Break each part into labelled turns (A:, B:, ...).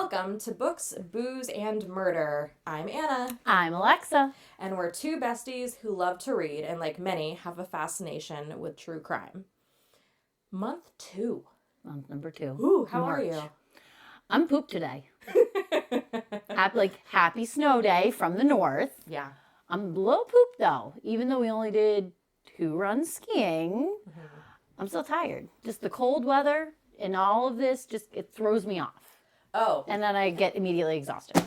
A: Welcome to Books, Booze, and Murder. I'm Anna.
B: I'm Alexa.
A: And we're two besties who love to read and, like many, have a fascination with true crime. Month 2.
B: Month number 2.
A: Ooh, how
B: March.
A: are you?
B: I'm pooped today. Happy snow day from the north.
A: Yeah.
B: I'm a little pooped though. Even though we only did 2 runs skiing, I'm still tired. Just the cold weather and all of this, it throws me off.
A: Oh.
B: And then I get immediately exhausted.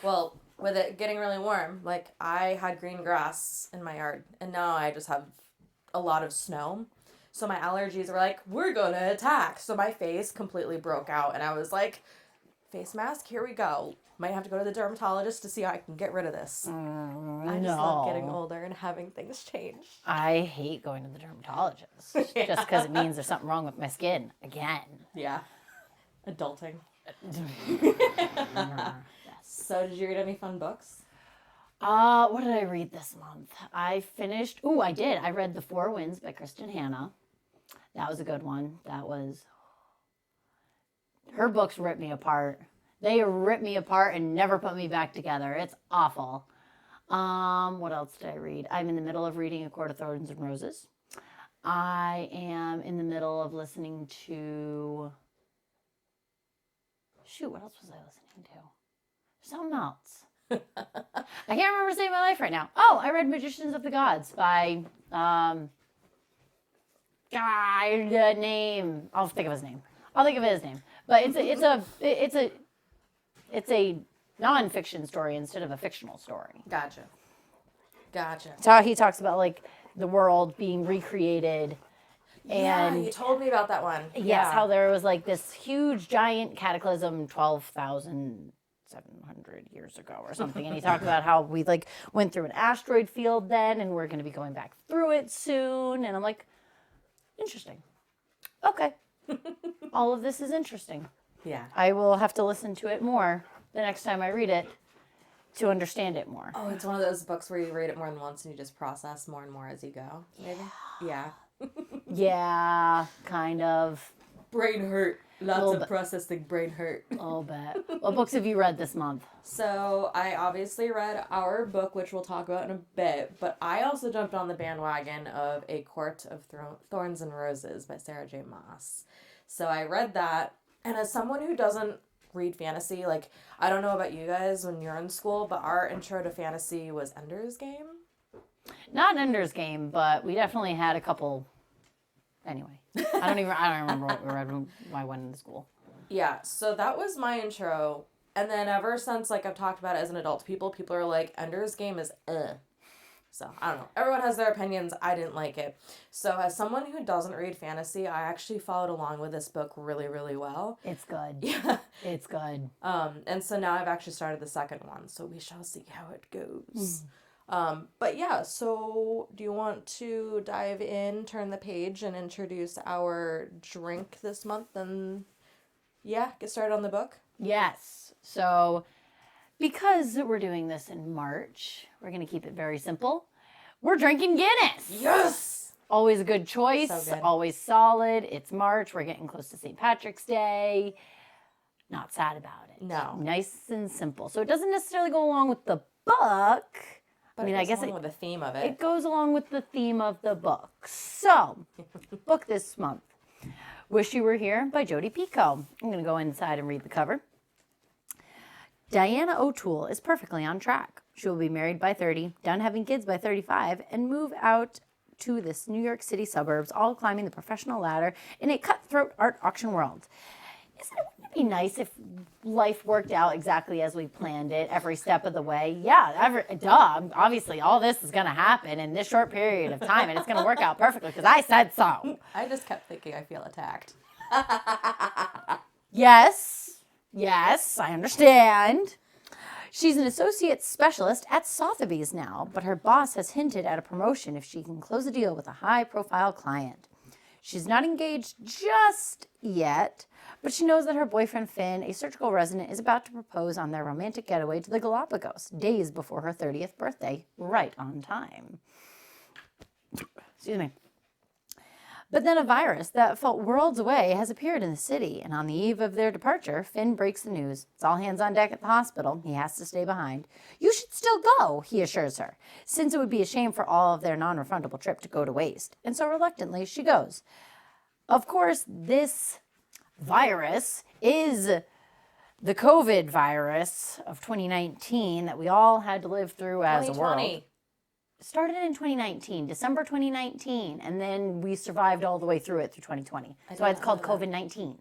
A: Well, with it getting really warm, like I had green grass in my yard and now I just have a lot of snow. So my allergies were like, we're going to attack. So my face completely broke out and I was like, face mask, here we go. Might have to go to the dermatologist to see how I can get rid of this. I just love getting older and having things change.
B: I hate going to the dermatologist just because it means there's something wrong with my skin again.
A: Yeah. Adulting.
B: Yes.
A: So did you read any fun books?
B: What did I read this month? I did. I read The Four Winds by Kristen Hanna. That was a good one. Her books rip me apart. They rip me apart and never put me back together. It's awful. What else did I read? I'm in the middle of reading A Court of Thorns and Roses. I am in the middle of listening to... what else was I listening to? Something else. I can't remember saving my life right now. Oh, I read Magicians of the Gods by... I'll think of his name. But it's a non-fiction story instead of a fictional story.
A: Gotcha.
B: So he talks about like the world being recreated. And
A: yeah, you told me about that one.
B: Yes, how there was like this huge giant cataclysm 12,700 years ago or something. And he talked about how we like went through an asteroid field then and we're going to be going back through it soon. And I'm like, interesting. Okay. All of this is interesting.
A: Yeah.
B: I will have to listen to it more the next time I read it to understand it more.
A: Oh, it's one of those books where you read it more than once and you just process more and more as you go. Maybe? Yeah.
B: Yeah, kind of.
A: Brain hurt. Lots of processing brain hurt.
B: A little bit. What books have you read this month?
A: So, I obviously read our book, which we'll talk about in a bit, but I also jumped on the bandwagon of A Court of Thorns and Roses by Sarah J. Maas. So, I read that, and as someone who doesn't read fantasy, like, I don't know about you guys when you're in school, but our intro to fantasy was Ender's Game.
B: Not Ender's Game, but we definitely had a couple. Anyway, I don't remember what we read when I went into school.
A: Yeah, so that was my intro, and then ever since like I've talked about it as an adult to people are like, Ender's Game is So, I don't know. Everyone has their opinions. I didn't like it. So, as someone who doesn't read fantasy, I actually followed along with this book really, really well.
B: It's good.
A: Yeah.
B: It's good.
A: And so now I've actually started the second one, so we shall see how it goes. But yeah, so do you want to dive in, turn the page, and introduce our drink this month, and yeah, get started on the book?
B: Yes. So, because we're doing this in March, we're going to keep it very simple. We're drinking Guinness.
A: Yes!
B: Always a good choice.
A: So good.
B: Always solid. It's March. We're getting close to St. Patrick's Day. Not sad about it.
A: No.
B: Nice and simple. So it doesn't necessarily go along with the book.
A: But I guess along with the theme of it.
B: It goes along with the theme of the book. So, book this month. Wish You Were Here by Jodi Picoult. I'm going to go inside and read the cover. Diana O'Toole is perfectly on track. She will be married by 30, done having kids by 35, and move out to this New York City suburbs, all climbing the professional ladder in a cutthroat art auction world. Wouldn't it be nice if life worked out exactly as we planned it every step of the way? Yeah, obviously all this is going to happen in this short period of time, and it's going to work out perfectly because I said so.
A: I just kept thinking I feel attacked.
B: Yes, I understand. She's an associate specialist at Sotheby's now, but her boss has hinted at a promotion if she can close a deal with a high-profile client. She's not engaged just yet, but she knows that her boyfriend Finn, a surgical resident, is about to propose on their romantic getaway to the Galapagos, days before her 30th birthday, right on time. Excuse me. But then a virus that felt worlds away has appeared in the city, and on the eve of their departure, Finn breaks the news. It's all hands on deck at the hospital. He has to stay behind. You should still go, he assures her, since it would be a shame for all of their non-refundable trip to go to waste. And so reluctantly, she goes. Of course, this virus is the COVID virus of 2019 that we all had to live through as a world. Started in 2019, December 2019, and then we survived all the way through it through 2020. That's why it's called COVID-19.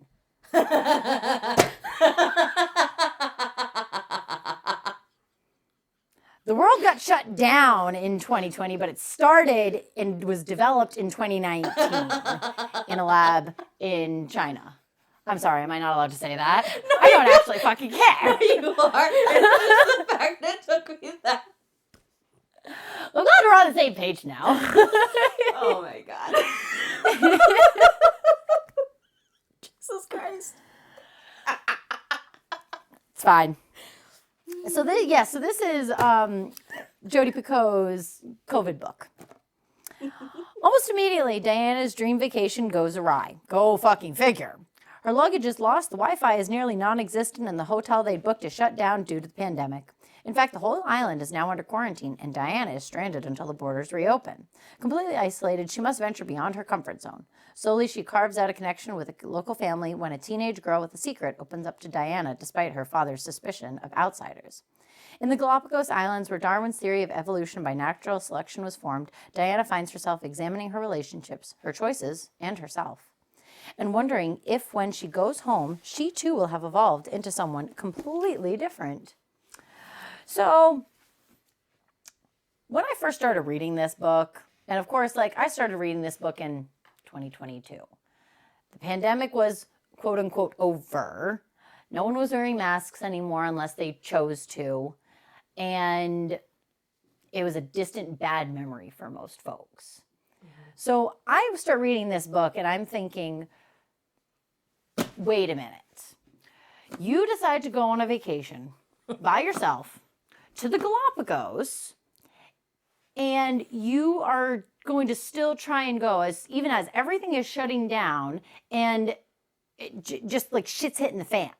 B: The world got shut down in 2020, but it started and was developed in 2019 in a lab in China. I'm sorry, am I not allowed to say that? No, I don't actually fucking care.
A: You are. It's just the fact that it took me that.
B: I'm glad we're on the same page now.
A: Oh my God. Jesus Christ.
B: It's fine. So this is Jodi Picoult's COVID book. Almost immediately, Diana's dream vacation goes awry. Go fucking figure. Her luggage is lost, the Wi-Fi is nearly non-existent, and the hotel they'd booked is shut down due to the pandemic. In fact, the whole island is now under quarantine, and Diana is stranded until the borders reopen. Completely isolated, she must venture beyond her comfort zone. Slowly, she carves out a connection with a local family when a teenage girl with a secret opens up to Diana despite her father's suspicion of outsiders. In the Galapagos Islands, where Darwin's theory of evolution by natural selection was formed, Diana finds herself examining her relationships, her choices, and herself, and wondering if when she goes home, she too will have evolved into someone completely different. So, when I first started reading this book, and of course, I started reading this book in 2022. The pandemic was, quote unquote, over. No one was wearing masks anymore unless they chose to. And it was a distant bad memory for most folks. Mm-hmm. So I start reading this book and I'm thinking, wait a minute. You decide to go on a vacation by yourself to the Galapagos, and you are going to still try and go even as everything is shutting down and just shit's hitting the fan.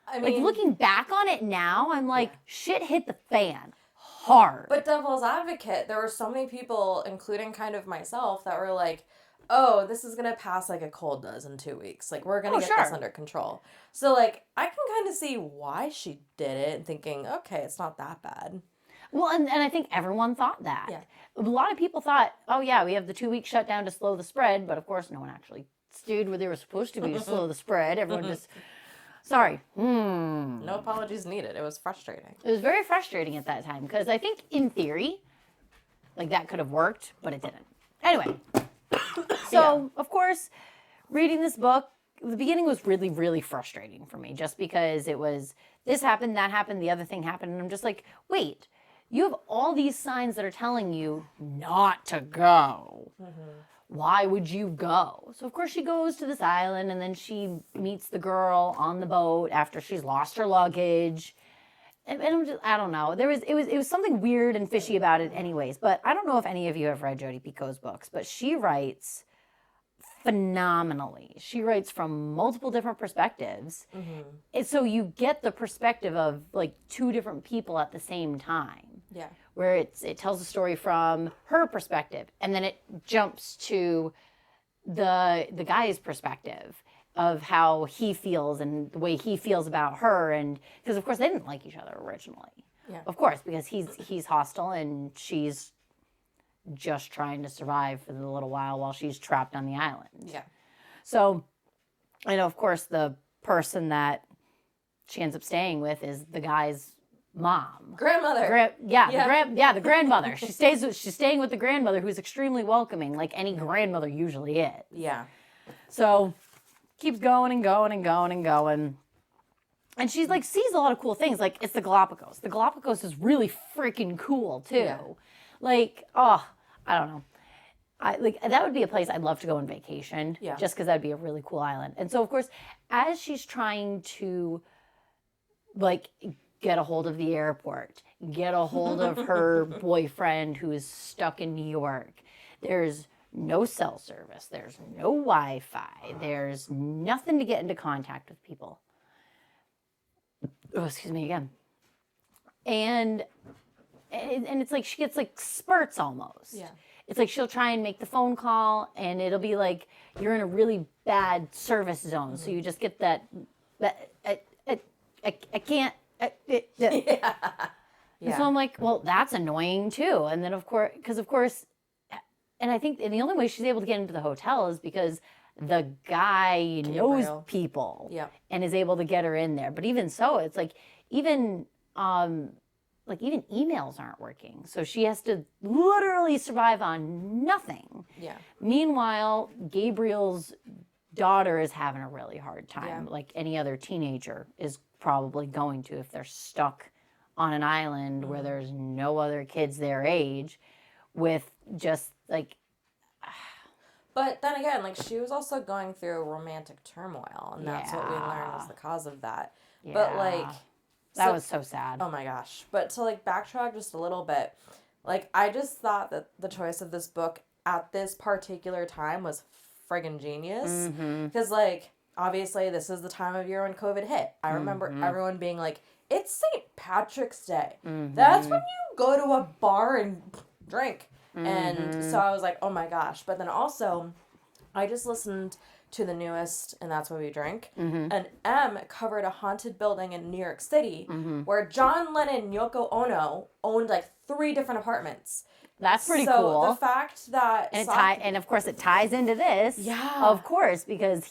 B: I mean, looking back on it now, I'm shit hit the fan hard.
A: But devil's advocate, there were so many people, including kind of myself, that were like, oh, this is going to pass like a cold does in 2 weeks. We're going to get this under control. So, I can kind of see why she did it and thinking, okay, it's not that bad.
B: Well, and I think everyone thought that. Yeah. A lot of people thought, oh, yeah, we have the 2 week shutdown to slow the spread. But, of course, no one actually stayed where they were supposed to be to slow the spread. Everyone just, sorry.
A: No apologies needed. It was frustrating.
B: It was very frustrating at that time. Because I think, in theory, that could have worked. But it didn't. Anyway. So, of course, reading this book, the beginning was really, really frustrating for me just because it was this happened, that happened, the other thing happened. And I'm just like, wait, you have all these signs that are telling you not to go. Mm-hmm. Why would you go? So, of course, she goes to this island and then she meets the girl on the boat after she's lost her luggage. And I'm just, I don't know. It was something weird and fishy about it anyways. But I don't know if any of you have read Jodi Picoult's books, but she writes phenomenally. She writes from multiple different perspectives. Mm-hmm. And so you get the perspective of two different people at the same time.
A: Yeah.
B: Where it tells a story from her perspective and then it jumps to the guy's perspective of how he feels and the way he feels about her, and because of course they didn't like each other originally. Yeah. Of course, because he's hostile and she's just trying to survive for the little while she's trapped on the island.
A: Yeah.
B: So, of course, the person that she ends up staying with is the guy's mom.
A: Grandmother.
B: The grandmother. She's staying with the grandmother, who's extremely welcoming, like any grandmother usually is.
A: Yeah.
B: So, keeps going and going and going and going. And she's sees a lot of cool things. It's the Galapagos. The Galapagos is really freaking cool, too. Yeah. I don't know. That would be a place I'd love to go on vacation. Yeah. Just because that'd be a really cool island. And so, of course, as she's trying to, get a hold of the airport, get a hold of her boyfriend who is stuck in New York, there's no cell service. There's no Wi-Fi. There's nothing to get into contact with people. Oh, excuse me again. And it's like she gets like spurts almost.
A: Yeah.
B: It's like she'll try and make the phone call, and it'll be like you're in a really bad service zone. So you just get that I can't.
A: Yeah.
B: And so I'm like, well, that's annoying too. And then of course, and I think the only way she's able to get into the hotel is because the guy knows people and is able to get her in there. But even so, it's like even emails aren't working. So she has to literally survive on nothing.
A: Yeah.
B: Meanwhile, Gabriel's daughter is having a really hard time, like any other teenager is probably going to if they're stuck on an island where there's no other kids their age with just like...
A: But then again, like, she was also going through romantic turmoil, and that's what we learned was the cause of that. Yeah. But, like...
B: That was so sad.
A: Oh, my gosh. But to, like, backtrack just a little bit, like, I just thought that the choice of this book at this particular time was friggin' genius. Because, like, obviously, this is the time of year when COVID hit. I remember everyone being like, it's St. Patrick's Day. That's when you go to a bar and drink. And so I was like, oh my gosh. But then also, I just listened to the newest And That's Why We Drink. And M covered a haunted building in New York City where John Lennon and Yoko Ono owned like 3 different apartments.
B: That's pretty cool.
A: So the fact that...
B: And of course it ties into this. Yeah. Of course, because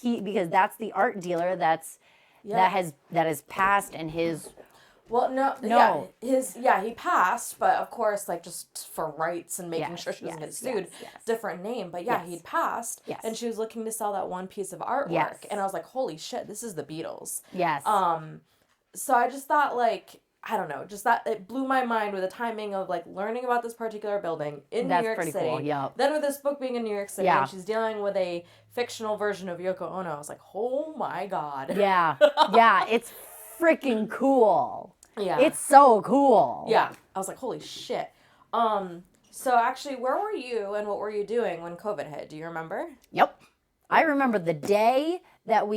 B: that's the art dealer that has passed and his...
A: Well, no. Yeah, he passed, but of course, like, just for rights and making sure she doesn't get sued, different name. But yeah, he'd passed, and she was looking to sell that one piece of artwork, and I was like, holy shit, this is the Beatles. Yes. So I just thought, like, I don't know, just that it blew my mind with the timing of, like, learning about this particular building in New York City. Cool, yep. Then with this book being in New York City, and she's dealing with a fictional version of Yoko Ono, I was like, oh my God.
B: Yeah, yeah, it's freaking cool.
A: Yeah.
B: It's so cool.
A: Yeah. I was like, holy shit. So actually, where were you and what were you doing when COVID hit? Do you remember?
B: Yep. I remember the day that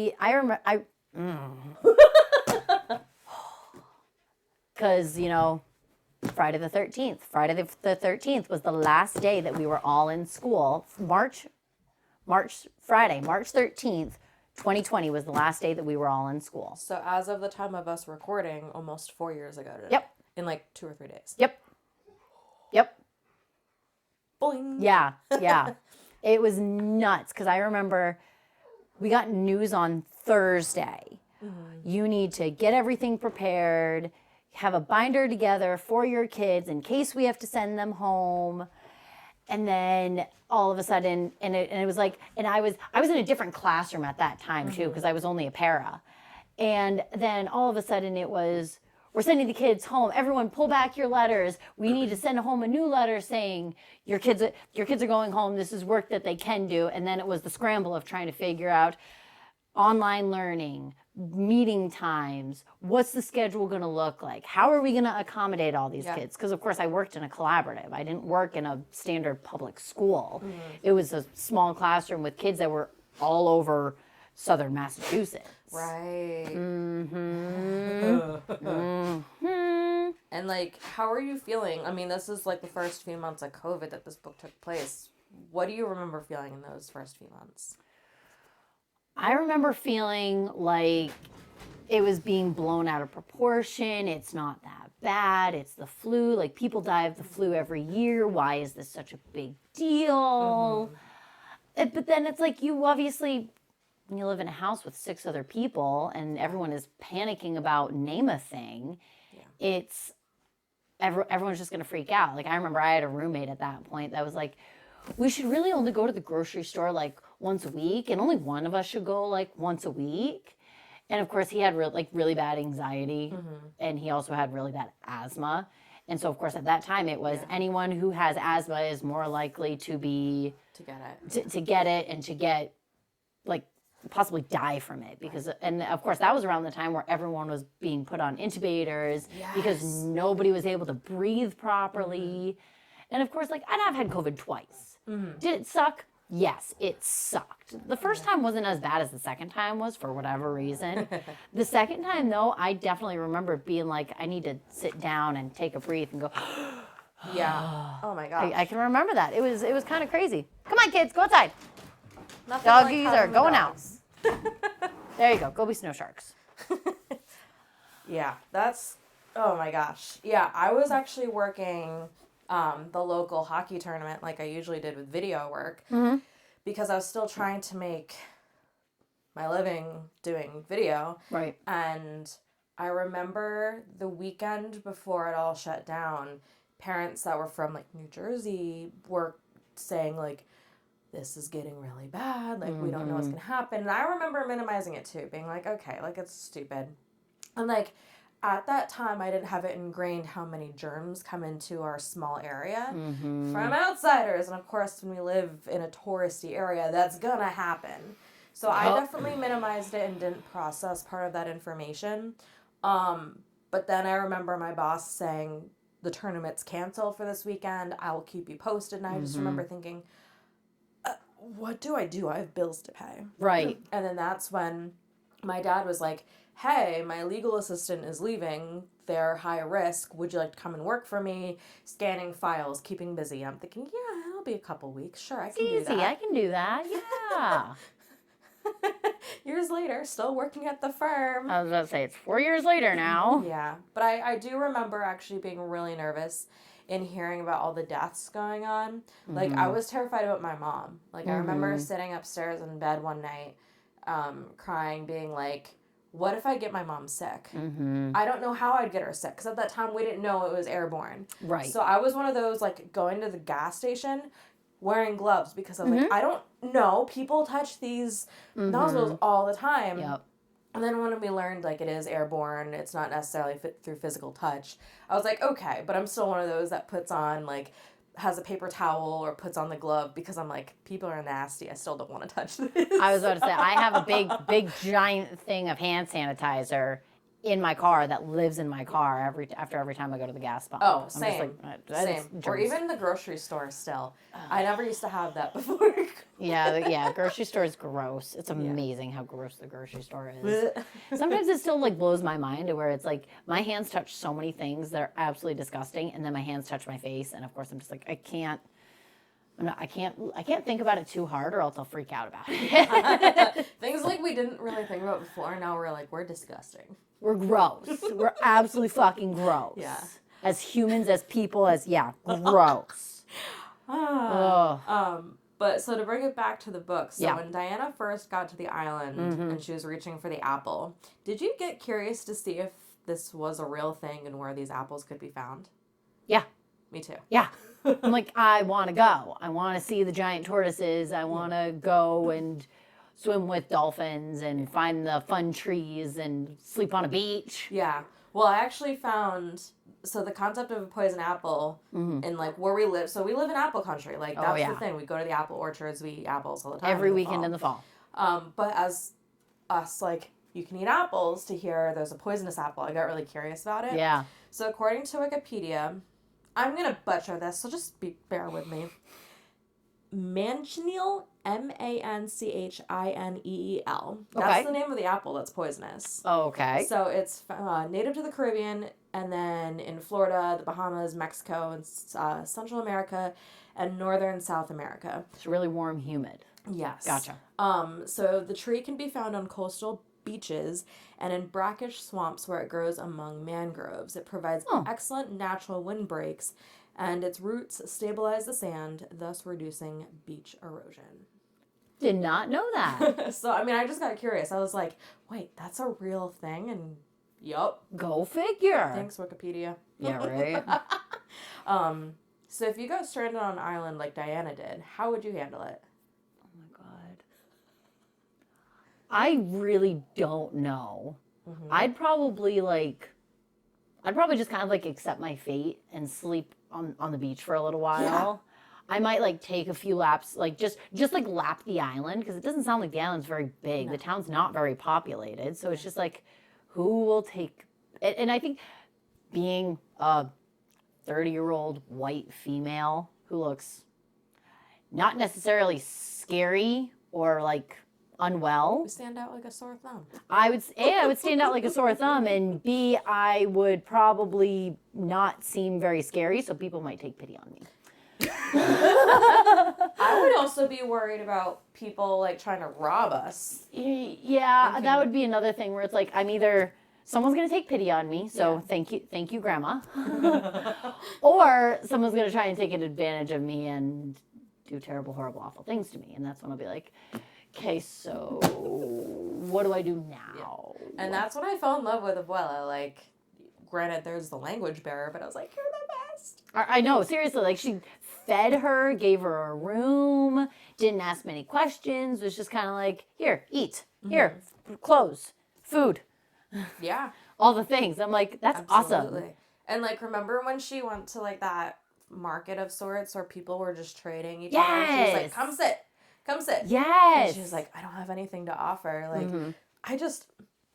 B: because, Friday the 13th. Friday the 13th was the last day that we were all in school. Friday, March 13th. 2020 was the last day that we were all in school.
A: So as of the time of us recording, almost 4 years ago today.
B: Yep.
A: In like 2 or 3 days.
B: Yep.
A: Boing.
B: Yeah. It was nuts because I remember we got news on Thursday. You need to get everything prepared, have a binder together for your kids in case we have to send them home. And then all of a sudden, and it was like, and I was in a different classroom at that time too, because I was only a para. And then all of a sudden it was, we're sending the kids home. Everyone pull back your letters. We need to send home a new letter saying your kids are going home. This is work that they can do. And then it was the scramble of trying to figure out online learning, meeting times, what's the schedule going to look like? How are we going to accommodate all these kids? Because, of course, I worked in a collaborative. I didn't work in a standard public school. It was a small classroom with kids that were all over southern Massachusetts.
A: Right. And, like, how are you feeling? I mean, this is, like, the first few months of COVID that this book took place. What do you remember feeling in those first few months?
B: I remember feeling like it was being blown out of proportion. It's not that bad. It's the flu. Like, people die of the flu every year. Why is this such a big deal? But then it's like you obviously, when you live in a house with 6 other people and everyone is panicking about name a thing, it's everyone's just going to freak out. Like, I remember I had a roommate at that point that was like, we should really only go to the grocery store like once a week, and only one of us should go like once a week. And of course he had really bad anxiety, and he also had really bad asthma. And so of course at that time it was anyone who has asthma is more likely to get it and to get like possibly die from it, because, and of course that was around the time where everyone was being put on intubators because nobody was able to breathe properly. And of course, like, I've had COVID twice. Did it suck? Yes, it sucked. The first time wasn't as bad as the second time was for whatever reason. The second time, though, I definitely remember being like, I need to sit down and take a breath and go.
A: Yeah. Oh my gosh.
B: I can remember that. It was kind of crazy. Come on, kids, go outside.
A: Nothing
B: Doggies
A: like
B: are
A: having the
B: going out.
A: dogs.
B: There you go. Go be snow sharks.
A: Yeah, that's, oh my gosh. Yeah, I was actually working the local hockey tournament like I usually did with video work because I was still trying to make my living doing video.
B: Right.
A: And I remember the weekend before it all shut down, parents that were from like New Jersey were saying like, this is getting really bad, like we don't know what's gonna happen. And I remember minimizing it too, being like, okay, like it's stupid. And like at that time I didn't have it ingrained how many germs come into our small area from outsiders. And of course when we live in a touristy area, that's gonna happen. So I definitely minimized it and didn't process part of that information. But then I remember my boss saying the tournament's canceled for this weekend, I will keep you posted. And I just remember thinking, what do? I have bills to pay.
B: Right.
A: And then that's when my dad was like, hey, my legal assistant is leaving. They're high risk. Would you like to come and work for me? Scanning files, keeping busy. I'm thinking, yeah, it'll be a couple weeks. Sure, I can do that.
B: Easy. I can do that. Yeah.
A: Years later, still working at the firm.
B: I was about to say, it's 4 years later now.
A: Yeah. But I do remember actually being really nervous in hearing about all the deaths going on. Like, I was terrified about my mom. Like, I remember sitting upstairs in bed one night, crying, being like, what if I get my mom sick? I don't know how I'd get her sick, because at that time, we didn't know it was airborne.
B: Right.
A: So I was one of those, like, going to the gas station, wearing gloves, because I was like, I don't know. People touch these nostrils all the time.
B: Yep.
A: And then when we learned, like, it is airborne, it's not necessarily through physical touch, I was like, okay, but I'm still one of those that puts on, like, has a paper towel or puts on the glove because I'm like, people are nasty. I still don't want to touch this.
B: I was about to say, I have a big, giant thing of hand sanitizer in my car that lives in my car after every time I go to the gas pump.
A: Oh,
B: I'm
A: same.
B: Just like,
A: Same. Or
B: germs.
A: even the grocery store still. I never used to have that before.
B: Yeah, grocery store is gross. It's amazing how gross the grocery store is. Sometimes it still like blows my mind to where it's like my hands touch so many things that are absolutely disgusting, and then my hands touch my face, and of course I'm just like I can't think about it too hard, or else I'll freak out about it.
A: Things like we didn't really think about before. Now we're like, we're disgusting.
B: We're gross. We're absolutely fucking gross.
A: Yeah.
B: As humans, as people, gross.
A: But so to bring it back to the book, so when Diana first got to the island and she was reaching for the apple, did you get curious to see if this was a real thing and where these apples could be found?
B: Yeah.
A: Me too.
B: Yeah. I'm like, I want to go. I want to see the giant tortoises. I want to go and swim with dolphins and find the fun trees and sleep on a beach.
A: Yeah. Well, I actually found, so the concept of a poison apple in like where we live, so we live in apple country. Like that's the thing. We go to the apple orchards, we eat apples all the time.
B: Every weekend in the fall.
A: But as us, like, you can eat apples, to hear there's a poisonous apple, I got really curious about it.
B: Yeah.
A: So according to Wikipedia, I'm going to butcher this, so just bear with me. Manchineel, Manchineel. That's the name of the apple that's poisonous.
B: Okay.
A: So it's native to the Caribbean, and then in Florida, the Bahamas, Mexico, and Central America, and northern South America.
B: It's really warm, humid.
A: Yes.
B: Gotcha.
A: So the tree can be found on coastal beaches and in brackish swamps where it grows among mangroves. It provides excellent natural windbreaks, and its roots stabilize the sand, thus reducing beach erosion.
B: Did not know that.
A: So, I mean, I just got curious. I was like, wait, that's a real thing? And, yup.
B: Go figure.
A: Thanks, Wikipedia.
B: Yeah, right?
A: So if you got stranded on an island like Diana did, how would you handle it?
B: Oh, my God. I really don't know. Mm-hmm. I'd probably just kind of like accept my fate and sleep on the beach for a little while. Yeah. I might like take a few laps, like just like lap the island, because it doesn't sound like the island's very big. No. The town's not very populated, so it's just like, who will take it? And I think being a 30-year-old white female who looks not necessarily scary or like unwell.
A: You stand out like a sore thumb.
B: I would stand out like a sore thumb, and B, I would probably not seem very scary, so people might take pity on me.
A: I would also be worried about people like trying to rob us.
B: Yeah, that would be another thing where it's like I'm either someone's gonna take pity on me, so thank you, Grandma, or someone's gonna try and take advantage of me and do terrible, horrible, awful things to me, and that's when I'll be like, okay, so what do I do now?
A: Yeah. And that's when I fell in love with Abuela. Like, granted, there's the language barrier, but I was like, you're the best.
B: I know, seriously, like she fed her, gave her a room, didn't ask many questions, was just kind of like, here, eat, here, clothes, food.
A: Yeah.
B: All the things. I'm like, that's
A: Absolutely.
B: awesome.
A: And like, remember when she went to like that market of sorts where people were just trading each other? And she was like, come sit.
B: Yes.
A: And she was like, I don't have anything to offer. Like,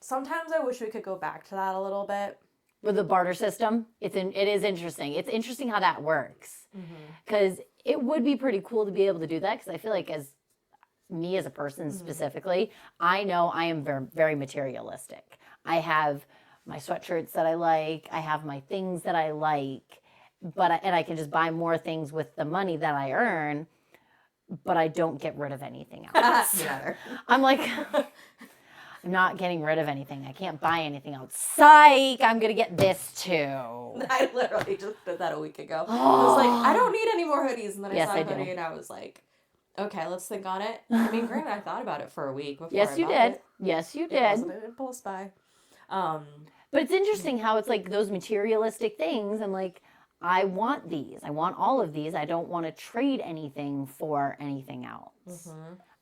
A: sometimes I wish we could go back to that a little bit.
B: With the barter system, it is interesting. It's interesting how that works. Because it would be pretty cool to be able to do that, because I feel like as me as a person specifically, I know I am very, very materialistic. I have my sweatshirts that I like. I have my things that I like. And I can just buy more things with the money that I earn, but I don't get rid of anything else. I'm like, I'm not getting rid of anything. I can't buy anything else. Psych! I'm going to get this too.
A: I literally just did that a week ago. I was like, I don't need any more hoodies. And then I saw a hoodie and I was like, okay, let's think on it. I mean, granted, I thought about it for a week before
B: Yes, you did. Yes, you did.
A: It wasn't an impulse buy.
B: But it's interesting how it's like those materialistic things. I'm like, I want these. I want all of these. I don't want to trade anything for anything else.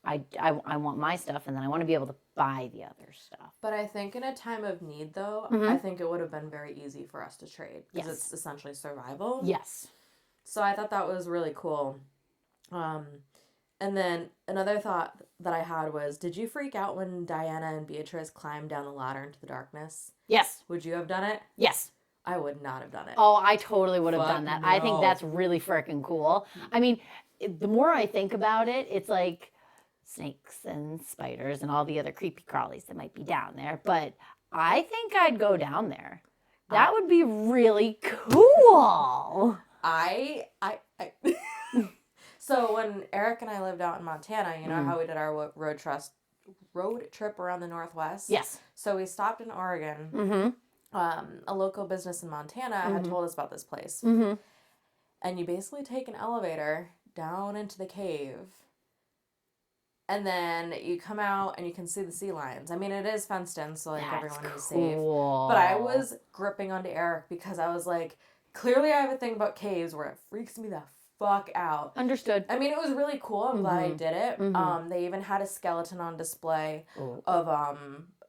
B: I want my stuff, and then I want to be able to buy the other stuff.
A: But I think in a time of need, though, I think it would have been very easy for us to trade. Because it's essentially survival.
B: Yes.
A: So I thought that was really cool. And then another thought that I had was, did you freak out when Diana and Beatrice climbed down the ladder into the darkness?
B: Yes.
A: Would you have done it?
B: Yes.
A: I would not have done it.
B: Oh, I totally would have
A: Fuck
B: done that.
A: no.
B: I think that's really freaking cool. I mean, the more I think about it, it's like snakes and spiders and all the other creepy crawlies that might be down there. But I think I'd go down there. That would be really cool.
A: So when Eric and I lived out in Montana, you know how we did our road trip around the Northwest?
B: Yes.
A: So we stopped in Oregon. A local business in Montana had told us about this place. And you basically take an elevator down into the cave. And then you come out and you can see the sea lions. I mean, it is fenced in, so like everyone is safe. But I was gripping onto Eric because I was like, clearly I have a thing about caves where it freaks me the fuck out.
B: Understood.
A: I mean, it was really cool. I'm glad I did it. They even had a skeleton on display of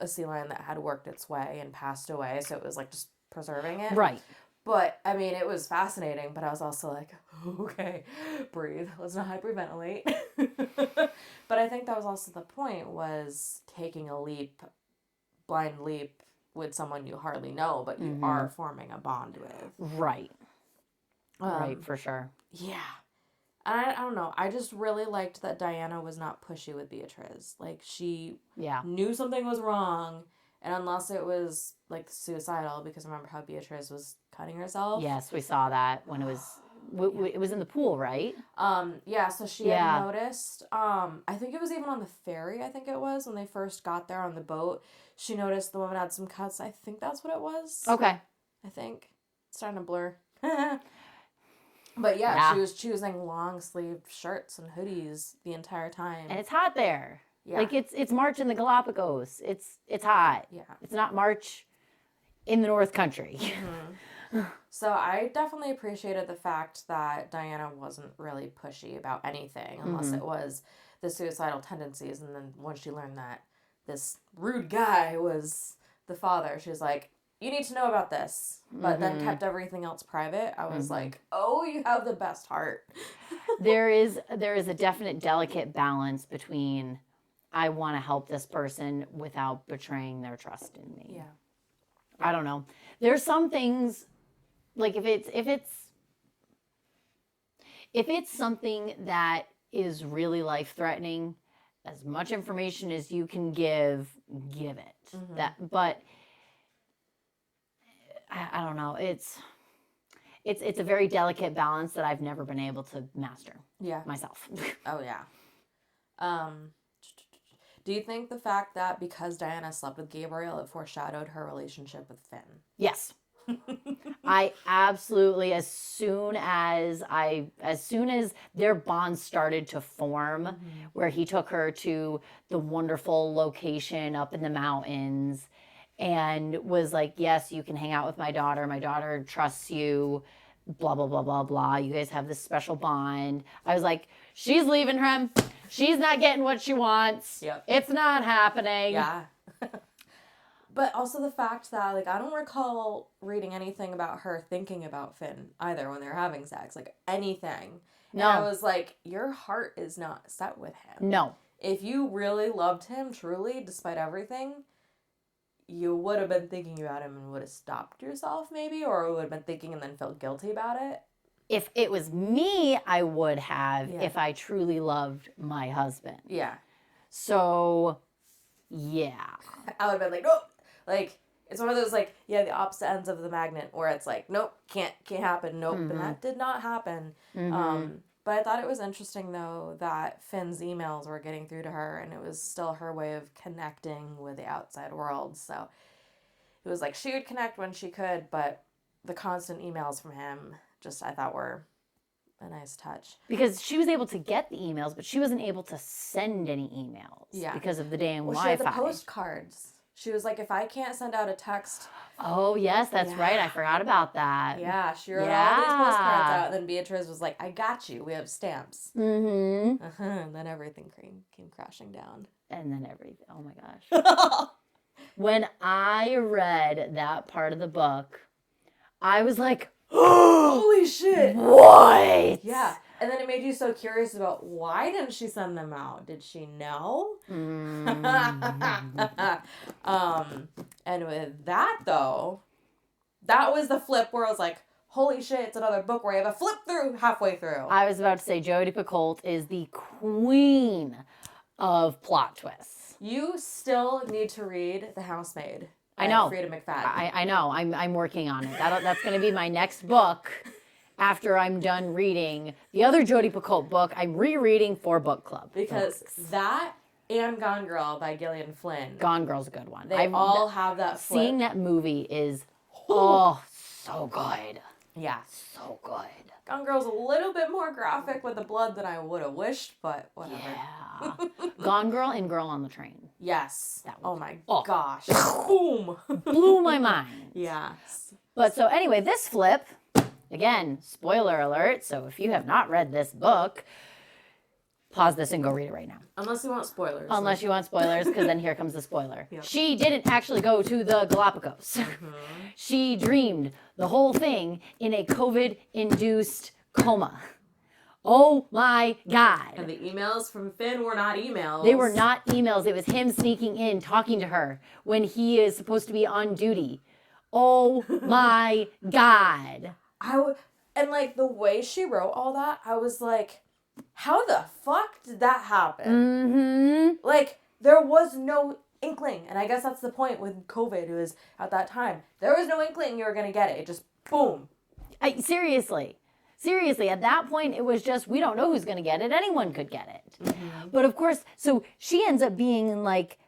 A: a sea lion that had worked its way and passed away. So it was like just preserving it.
B: Right.
A: But, I mean, it was fascinating, but I was also like, okay, breathe. Let's not hyperventilate. But I think that was also the point, was taking a blind leap with someone you hardly know, but you are forming a bond with.
B: Right. Right, for sure.
A: Yeah. And I don't know. I just really liked that Diana was not pushy with Beatrice. Like, she knew something was wrong. And unless it was, like, suicidal, because remember how Beatrice was cutting herself?
B: Yes, we saw that when it was... It was in the pool, right?
A: Yeah, so she had noticed, I think it was even on the ferry, I think it was, when they first got there on the boat. She noticed the woman had some cuts. I think that's what it was.
B: Okay.
A: I think. It's starting to blur. But yeah, she was choosing long-sleeved shirts and hoodies the entire time.
B: And it's hot there.
A: Yeah.
B: Like, it's March in the Galapagos. It's hot.
A: Yeah.
B: It's not March in the North Country.
A: So I definitely appreciated the fact that Diana wasn't really pushy about anything, unless it was the suicidal tendencies. And then once she learned that this rude guy was the father, she was like, you need to know about this. But then kept everything else private. I was like, oh, you have the best heart.
B: There is a definite delicate balance between, I want to help this person without betraying their trust in me.
A: Yeah.
B: I don't know. There's some things, like if it's something that is really life-threatening, as much information as you can give it. But I don't know. It's a very delicate balance that I've never been able to master.
A: Yeah.
B: Myself.
A: Oh yeah. Do you think the fact that because Diana slept with Gabriel, it foreshadowed her relationship with Finn?
B: Yes. I absolutely, as soon as their bond started to form, where he took her to the wonderful location up in the mountains and was like, yes, you can hang out with my daughter trusts you, blah, blah, blah, blah, blah. You guys have this special bond. I was like, she's leaving him. She's not getting what she wants.
A: Yep.
B: It's not happening.
A: Yeah. But also the fact that, like, I don't recall reading anything about her thinking about Finn either when they were having sex. Like, anything.
B: No.
A: And I was like, your heart is not set with him.
B: No.
A: If you really loved him, truly, despite everything, you would have been thinking about him and would have stopped yourself, maybe, or would have been thinking and then felt guilty about it.
B: If it was me, I would have, if I truly loved my husband.
A: Yeah.
B: So, yeah.
A: I would have been like, nope. Like, it's one of those, like, the opposite ends of the magnet where it's like, nope, can't happen, nope. And that did not happen. But I thought it was interesting, though, that Finn's emails were getting through to her, and it was still her way of connecting with the outside world. So it was like she would connect when she could, but the constant emails from him just, I thought, were a nice touch.
B: Because she was able to get the emails, but she wasn't able to send any emails because of the dang Wi-Fi.
A: She had the postcards. She was like, if I can't send out a text.
B: Oh, yes, that's right. I forgot about that.
A: Yeah, she wrote all these postcards out. And then Beatrice was like, I got you. We have stamps. And then everything came crashing down.
B: And then everything. Oh, my gosh. When I read that part of the book, I was like,
A: holy shit.
B: What?
A: Yeah. And then it made you so curious about why didn't she send them out? Did she know? And with that, though, that was the flip where I was like, holy shit, it's another book where I have a flip through halfway through.
B: I was about to say Jodi Picoult is the queen of plot twists.
A: You still need to read The Housemaid.
B: I know.
A: Frida McFadden.
B: I know. I'm working on it. That's going to be my next book. After I'm done reading the other Jodi Picoult book, I'm rereading for book club.
A: Because that and Gone Girl by Gillian Flynn.
B: Gone Girl's a good one.
A: They all have that flip.
B: Seeing that movie is, so good.
A: Yeah.
B: So good.
A: Gone Girl's a little bit more graphic with the blood than I would have wished, but whatever.
B: Yeah. Gone Girl and Girl on the Train.
A: Yes.
B: That one.
A: Oh my gosh. Boom.
B: Blew my mind.
A: Yes.
B: But so anyway, this flip... Again, spoiler alert, so if you have not read this book, pause this and go read it right now.
A: Unless you want spoilers.
B: Unless you want spoilers, because then here comes the spoiler. Yep. She didn't actually go to the Galapagos. She dreamed the whole thing in a COVID-induced coma. Oh my God.
A: And the emails from Finn were not emails.
B: They were not emails. It was him sneaking in, talking to her when he is supposed to be on duty. Oh my God.
A: And like the way she wrote all that, I was like, how the fuck did that happen? Like, there was no inkling. And I guess that's the point with COVID, it was at that time. There was no inkling you were going to get it. It just, boom.
B: Seriously, at that point, it was just, we don't know who's going to get it. Anyone could get it. But of course, so she ends up being in like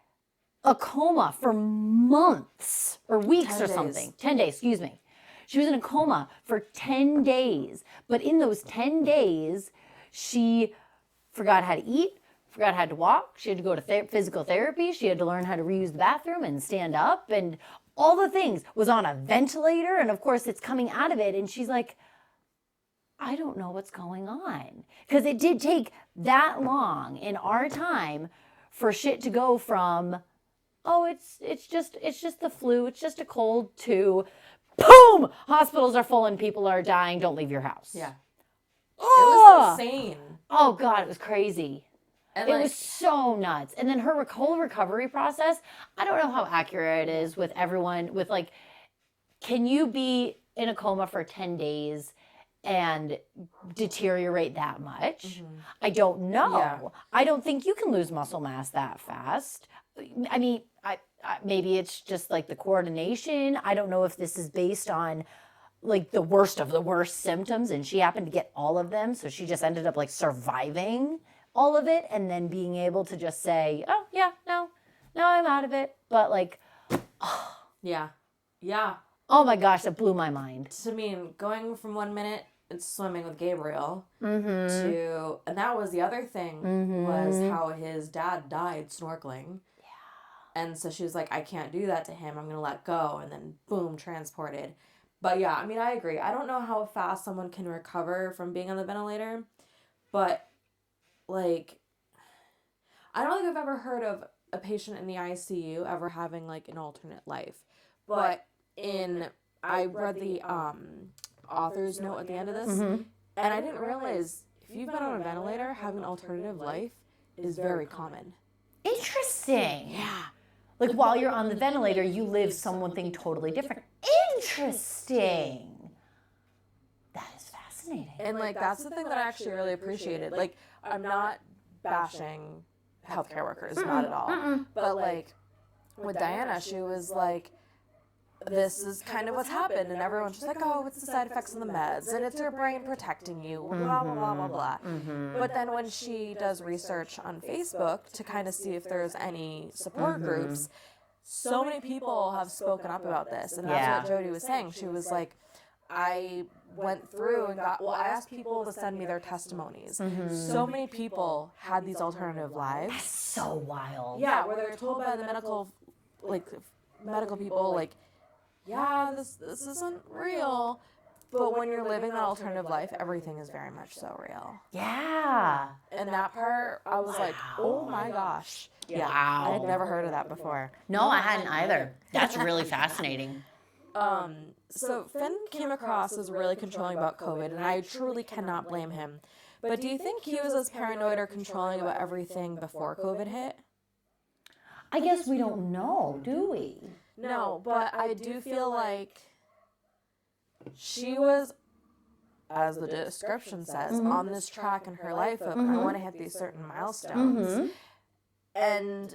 B: a coma for months or weeks or something. 10 days, excuse me. She was in a coma for 10 days. But in those 10 days, she forgot how to eat, forgot how to walk. She had to go to physical therapy. She had to learn how to reuse the bathroom and stand up and all the things. Was on a ventilator. And of course, it's coming out of it. And she's like, I don't know what's going on. Because it did take that long in our time for shit to go from, it's just the flu, it's just a cold, to boom! Hospitals are full and people are dying. Don't leave your house.
A: Yeah.
B: Oh!
A: It was insane.
B: Oh, God, it was crazy.
A: And
B: it was so nuts. And then her whole recovery process, I don't know how accurate it is with everyone. With like, can you be in a coma for 10 days and deteriorate that much. I don't know. Yeah. I don't think you can lose muscle mass that fast. I mean, maybe it's just like the coordination. I don't know if this is based on like the worst of the worst symptoms and she happened to get all of them. So she just ended up like surviving all of it and then being able to just say, oh yeah, no, I'm out of it. But like,
A: Yeah.
B: Oh my gosh, that blew my mind.
A: I mean, going from 1 minute it's swimming with Gabriel to, and that was the other thing, was how his dad died snorkeling. Yeah. And so she was like, I can't do that to him. I'm going to let go. And then boom, transported. But yeah, I mean, I agree. I don't know how fast someone can recover from being on the ventilator, but like, I don't think I've ever heard of a patient in the ICU ever having like an alternate life. But I read the author's note at the end of this, and I didn't realize if you've been on a ventilator, having an alternative life is very common.
B: Interesting.
A: Yeah.
B: Like while you're on the ventilator, you live something totally different. Interesting. That is fascinating.
A: And like that's the thing that I actually really appreciated. Like I'm not bashing healthcare workers, not at all. But like with Diana, she was like, this is kind of what's happened, and everyone's just like, oh, it's the side effects of the meds, and it's your brain protecting you, blah, blah, blah, blah, blah. But then when she does research on Facebook to kind of see if there's any support groups, so many people have spoken up about this, and that's what Jodi was saying. She was like, I went through and I asked people to send me their testimonies. So many people had these alternative lives.
B: That's so wild.
A: Yeah, where they're told by the medical people, like, yeah, this isn't real. But when you're living that alternative life, everything is very much so real.
B: Yeah.
A: And that part, I was like, oh my gosh. Yeah.
B: Wow.
A: I had never heard of that before.
B: No, I hadn't either. That's really fascinating.
A: So Finn came across as really controlling about COVID, and I truly cannot blame him. But do you think he was as paranoid or controlling about everything before COVID hit?
B: I guess we don't know, do we?
A: No, but I do feel like she was, as the description says, on this track in her life of I want to hit these certain milestones. And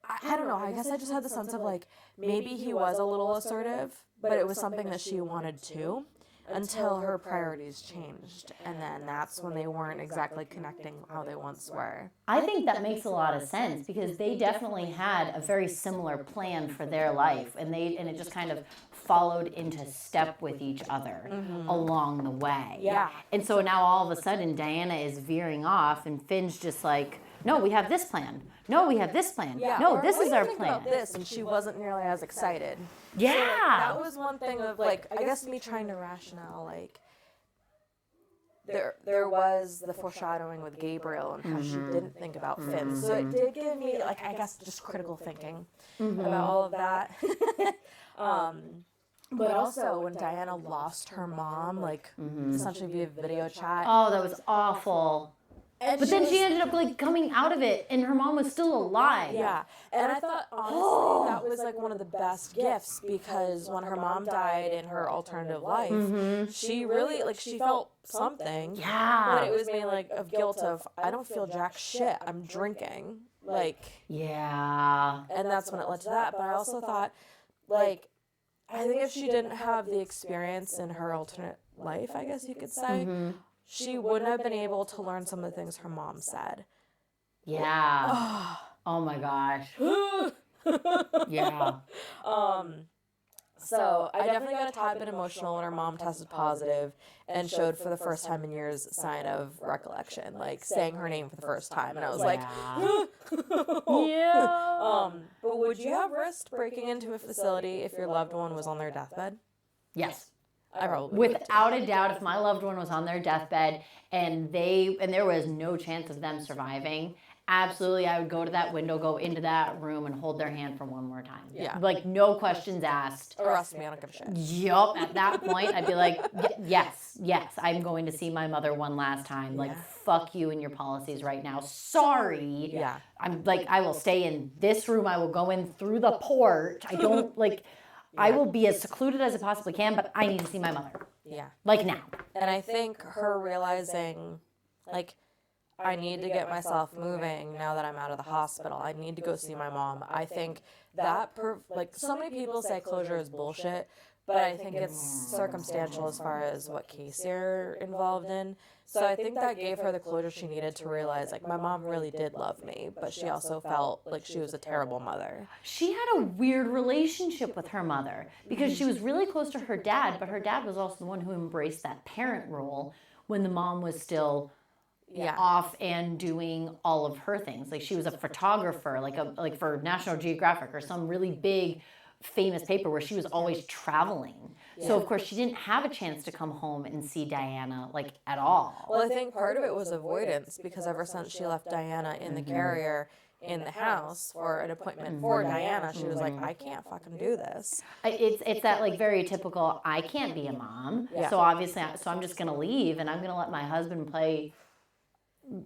A: I don't know, I guess I just had the sense of like maybe he was a little assertive, but it was something that she wanted to until her priorities changed. And then that's when they weren't exactly connecting how they once were.
B: I think that makes a lot of sense because they definitely had a very similar plan for their life and it just kind of followed into step with each other along the way.
A: Yeah.
B: And so now all of a sudden Diana is veering off and Finn's just like, no, we have this plan. No, we have this plan.
A: Yeah.
B: No,
A: or,
B: this is our
A: think
B: plan.
A: about this, and she wasn't nearly as excited.
B: Yeah.
A: So, like, that was one thing of like, I guess me trying to rationale like there was the foreshadowing with Gabriel and how she didn't think about Finn. So it did give me like I guess just critical thinking about all of that. But also when Diana lost her mom, like essentially via video chat.
B: Oh, that was awful. But then she ended up like coming out of it and her mom was still alive.
A: Yeah. And I thought honestly that was like one of the best gifts because when her mom died in her alternative life, she really like she felt something.
B: Yeah.
A: But it was mainly like of guilt of I don't feel jack shit. I'm drinking. Like
B: yeah.
A: And that's when it led to that. But I also thought like I think if she didn't have the experience in her alternate life, I guess you could say, she wouldn't have been able to learn some of the things her mom said.
B: Yeah. Oh my gosh. Yeah.
A: So I definitely got a tad bit emotional when her mom tested positive and showed for the first time in years sign of recollection, like saying her name for the first time. And I was like,
B: yeah.
A: But would you have risked breaking into a facility if your loved one was on their deathbed?
B: Yes.
A: I probably
B: without a doubt, if my loved one was on their deathbed and there was no chance of them surviving, absolutely I would go to that window, go into that room and hold their hand for one more time.
A: Yeah.
B: Like no questions asked.
A: Arrest me, I don't give a shit.
B: Yup. At that point I'd be like, yes, I'm going to see my mother one last time. Like fuck you and your policies right now. Sorry.
A: Yeah.
B: I'm like, I will stay in this room. I will go in through the porch. I don't like I will be as secluded as I possibly can, but I need to see my mother.
A: Yeah.
B: Like now.
A: And I think her realizing, like, I need to get myself moving now that I'm out of the hospital. I need to go see my mom. I think that, like, so many people say closure is bullshit, but I think it's circumstantial as far as what case you're involved in. So I think that gave her the closure she needed to realize, like, my mom really did love me, but she also felt like she was a terrible mother.
B: She had a weird relationship with her mother because she was really close to her dad, but her dad was also the one who embraced that parent role when the mom was still off and doing all of her things. Like she was a photographer, like for National Geographic or some really big famous paper where she was always traveling. So of course she didn't have a chance to come home and see Diana like at all.
A: Well, I think part of it was avoidance because ever since she left Diana in the carrier in the house for an appointment for Diana, she was like, I can't fucking do this.
B: It's that like very typical, I can't be a mom. So obviously, so I'm just going to leave and I'm going to let my husband play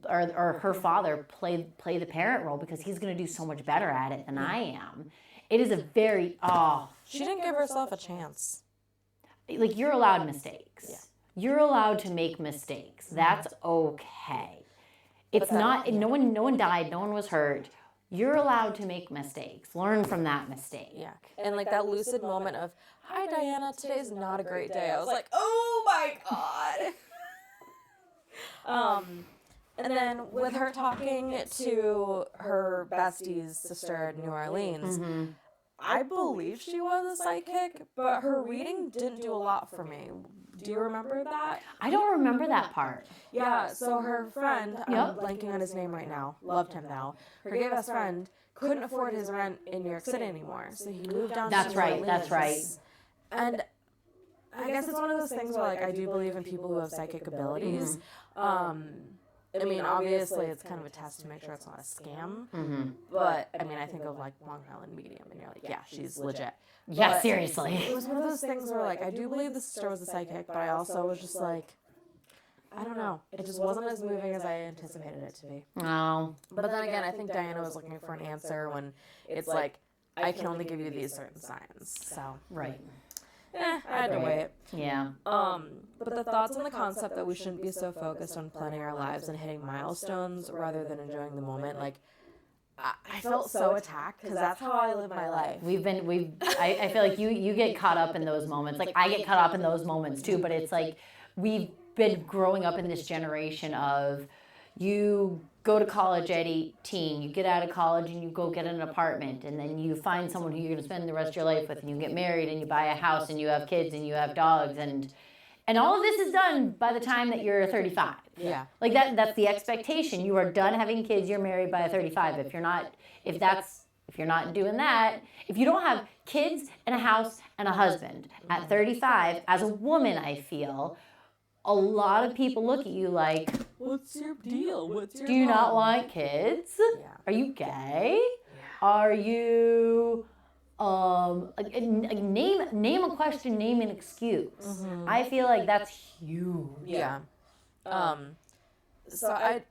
B: or her father play the parent role because he's going to do so much better at it than I am. It is a very,
A: She didn't give herself a chance.
B: Like you're allowed mistakes. You're allowed to make mistakes. That's okay. It's not, no one died, no one was hurt. You're allowed to make mistakes. Learn from that mistake.
A: Yeah. And like that lucid moment of, hi Diana, today's not a great day. I was like, oh my God. And then with her talking to her bestie's sister in New Orleans, I believe she was a psychic, but her reading didn't do a lot for me. Do you remember that?
B: I don't remember that part.
A: Yeah, so her friend, I'm blanking on his name right now, loved him though. Her gay best friend couldn't afford his rent in New York City anymore, so he moved down to New Orleans.
B: That's right.
A: And I guess it's one of those things where like I do believe in people who have psychic abilities. I mean, obviously, it's kind of a test to make sure it's not a scam. But, I mean, I think of, like, Long Island Medium, and you're like, yeah, she's legit.
B: Yeah,
A: but
B: seriously.
A: It was one of those things where, like, I do believe the sister was a psychic, but I also was just like, I don't know. It just wasn't as moving as I anticipated it to be.
B: No.
A: But then again, I think Diana was looking for an answer when it's like, I can only give you these certain signs. So,
B: right.
A: I had to wait.
B: Yeah.
A: But the thoughts on the concept that we shouldn't be so focused on planning our lives and hitting milestones rather than enjoying the moment, like, I felt so attacked because that's how I live my life.
B: I feel like you get caught up in those moments. Like, I get caught up in those moments too, but it's like, we've been growing up in this generation of, you go to college at 18, you get out of college and you go get an apartment, and then you find someone who you're going to spend the rest of your life with, and you get married and you buy a house and you have kids and you have dogs, and all of this is done by the time that you're 35.
A: Yeah.
B: Like that's the expectation. You are done having kids, you're married by 35. If you're not doing that, if you don't have kids and a house and a husband at 35, as a woman, I feel a lot of people look at you like,
A: what's your deal?
B: Do you not want kids?
A: Yeah.
B: Are you gay? Yeah. Are you name a question, name an excuse. I feel like that's huge.
A: Yeah. So I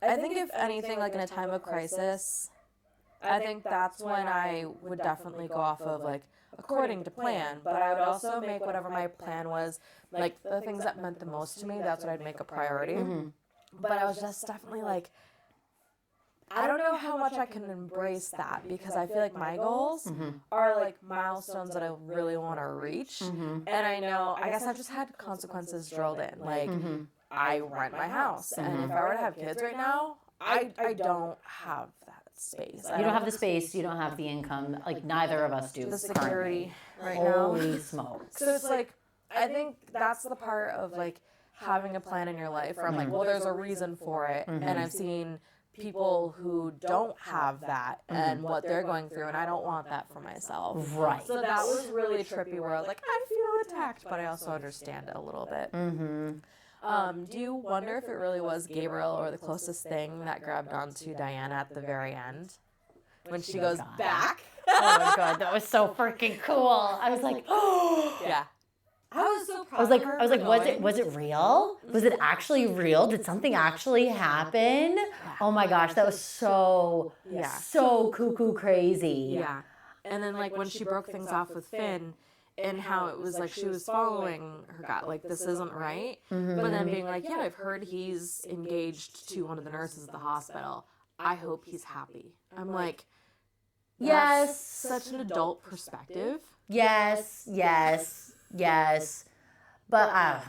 A: think if anything, like in a time of crisis, I think that's when I would definitely go off of like according to plan, but I would also make whatever my plan was, like the things that meant the most to me, that's what I'd make a priority. But I was just definitely like, I don't know how much I can embrace that because I feel like my goals are like milestones that I really want to reach. And I know, I guess I've just had consequences drilled in. Like, I rent my house, and if I were to have kids right now, I don't have that space.
B: You don't have the space, you don't have the income, like neither of us do.
A: The security right now.
B: Holy smokes.
A: So it's like, I think that's the part of like having a plan in your life where I'm like, well, there's a reason for it. And I've seen people who don't have that and what they're going through, and I don't want that for myself.
B: Right.
A: So that was really trippy where I was like, I feel attacked, but I also understand it a little bit. Do you wonder if it really was Gabriel or the closest thing that grabbed onto Diana at the very end? When she goes back?
B: Oh my God, that was so freaking cool. I was like, oh.
A: Yeah. I was so proud
B: I was like, was it real? Was it actually real? Did something actually happen? Oh my gosh, that was so cuckoo crazy.
A: Yeah. And then like when she broke things off with Finn, and how it was like she was following her gut, like this isn't right. But then being like, yeah, I've heard he's engaged to one of the nurses at the hospital. I hope he's happy. I'm like,
B: Yes.
A: such an adult perspective.
B: Yes. But I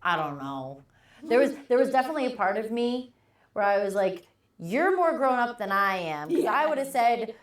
B: don't know. There was definitely a part of me where I was like, you're more grown up than I am. Because I would have said,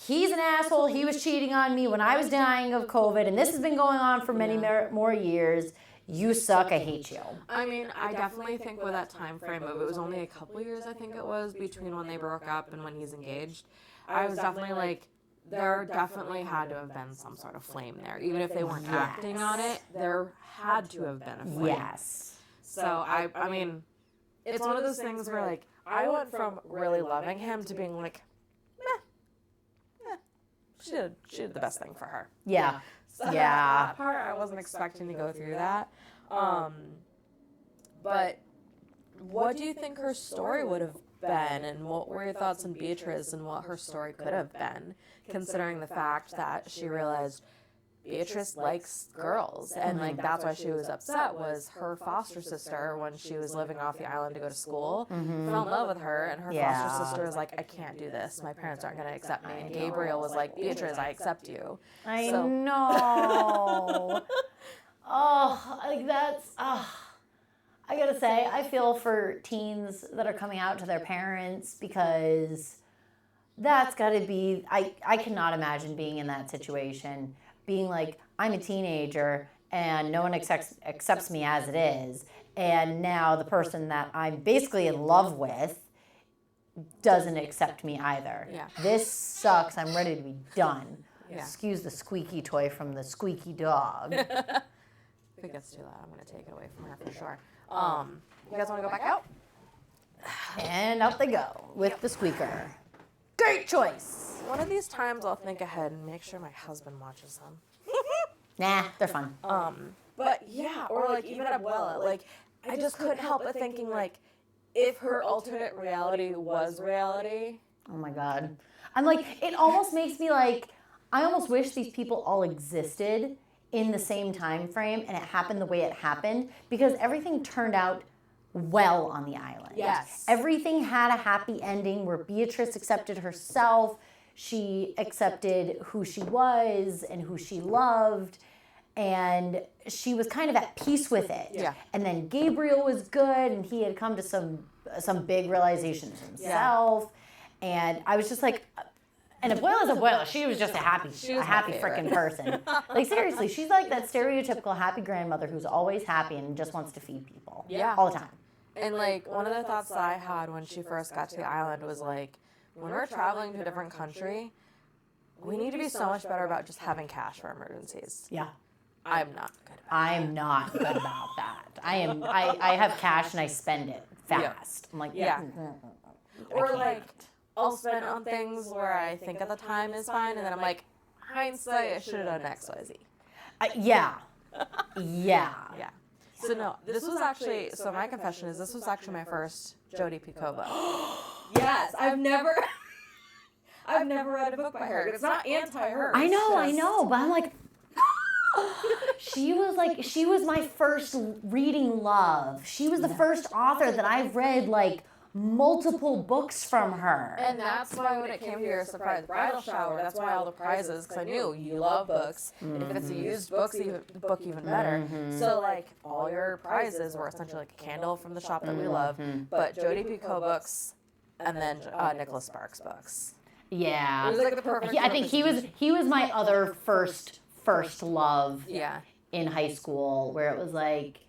B: he's an asshole. He was cheating on me when I was dying of COVID. And this has been going on for many more years. You suck. I hate you.
A: I mean, I definitely think with that time frame of it was only a couple years, I think it was, between when they broke up and when he's engaged. I was definitely like, there definitely had to have been some sort of flame there. Even if they weren't acting on it, there had to have been a flame.
B: Yes.
A: So, I mean, it's one of those things where, like, I went from really loving him to being like, she did the best thing for her.
B: Yeah.
A: So that part, I wasn't expecting to go through that. But what do you think her story would have been, and what were your thoughts on Beatrice and what her story could have been, considering the fact that she realized Beatrice likes girls, and like that's why she was upset, was her foster sister, when she was living off the island to go to school, fell in love with her, and her foster sister was like, I can't do this, my parents aren't going to accept me, and Gabriel was like, Beatrice, I accept you.
B: I know. Oh, like that's, I gotta say, I feel for teens that are coming out to their parents, because that's gotta be, I cannot imagine being in that situation. Being like, I'm a teenager and no one accepts me as it is. And now the person that I'm basically in love with doesn't accept me either.
A: Yeah.
B: This sucks. I'm ready to be done.
A: Yeah.
B: Excuse the squeaky toy from the squeaky dog.
A: If it gets too loud, I'm going to take it away from her for sure. You guys want to go back out?
B: And out they go with the squeaker. Great choice.
A: One of these times I'll think ahead and make sure my husband watches them.
B: Nah, they're fun.
A: But yeah, or like even Abuela, like I just couldn't help but thinking like, if her alternate reality was reality.
B: Oh my God. I'm like, it almost makes me like, I almost wish these people all existed in the same time frame and it happened the way it happened, because everything turned out well on the island.
A: Yes.
B: Everything had a happy ending where Beatrice accepted herself, she accepted who she was and who she loved, and she was kind of at peace with it.
A: Yeah.
B: And then Gabriel was good, and he had come to some big realizations himself. Yeah. And I was just like, and Abuela's Abuela, she was just a happy freaking person. Like seriously, she's like that stereotypical happy grandmother who's always happy and just wants to feed people.
A: Yeah.
B: All the time.
A: And like one of the thoughts that I had when she first got to the island was like, when we're traveling to a different country, we need to be so much better about just having cash for emergencies.
B: Yeah.
A: I'm not good about
B: I'm not good about that. I have cash and I spend it fast. I'm like,
A: yeah. Or like, I'll spend on things where I think at the time is fine, and then I'm like, hindsight, I should have done X, Y, Z.
B: Yeah. Yeah.
A: Yeah. So no, this was actually, so my confession is this was actually my first Jodi Picoult book. Yes, I've never read a book by her. It's not anti-her.
B: I know, but I'm like, she was my first reading love. She was the first author that I've read like multiple books from her.
A: And that's why when it came to your surprise bridal shower, that's why all the prizes, because I knew you love books. Mm-hmm. If it's a used book, even better. Mm-hmm. So like all your prizes were essentially like a candle from the shop that we love, but Jodi Picoult books, and then Nicholas Sparks books.
B: Yeah,
A: it was like the perfect.
B: I think he was my other first love.
A: Yeah.
B: In high school, where it was like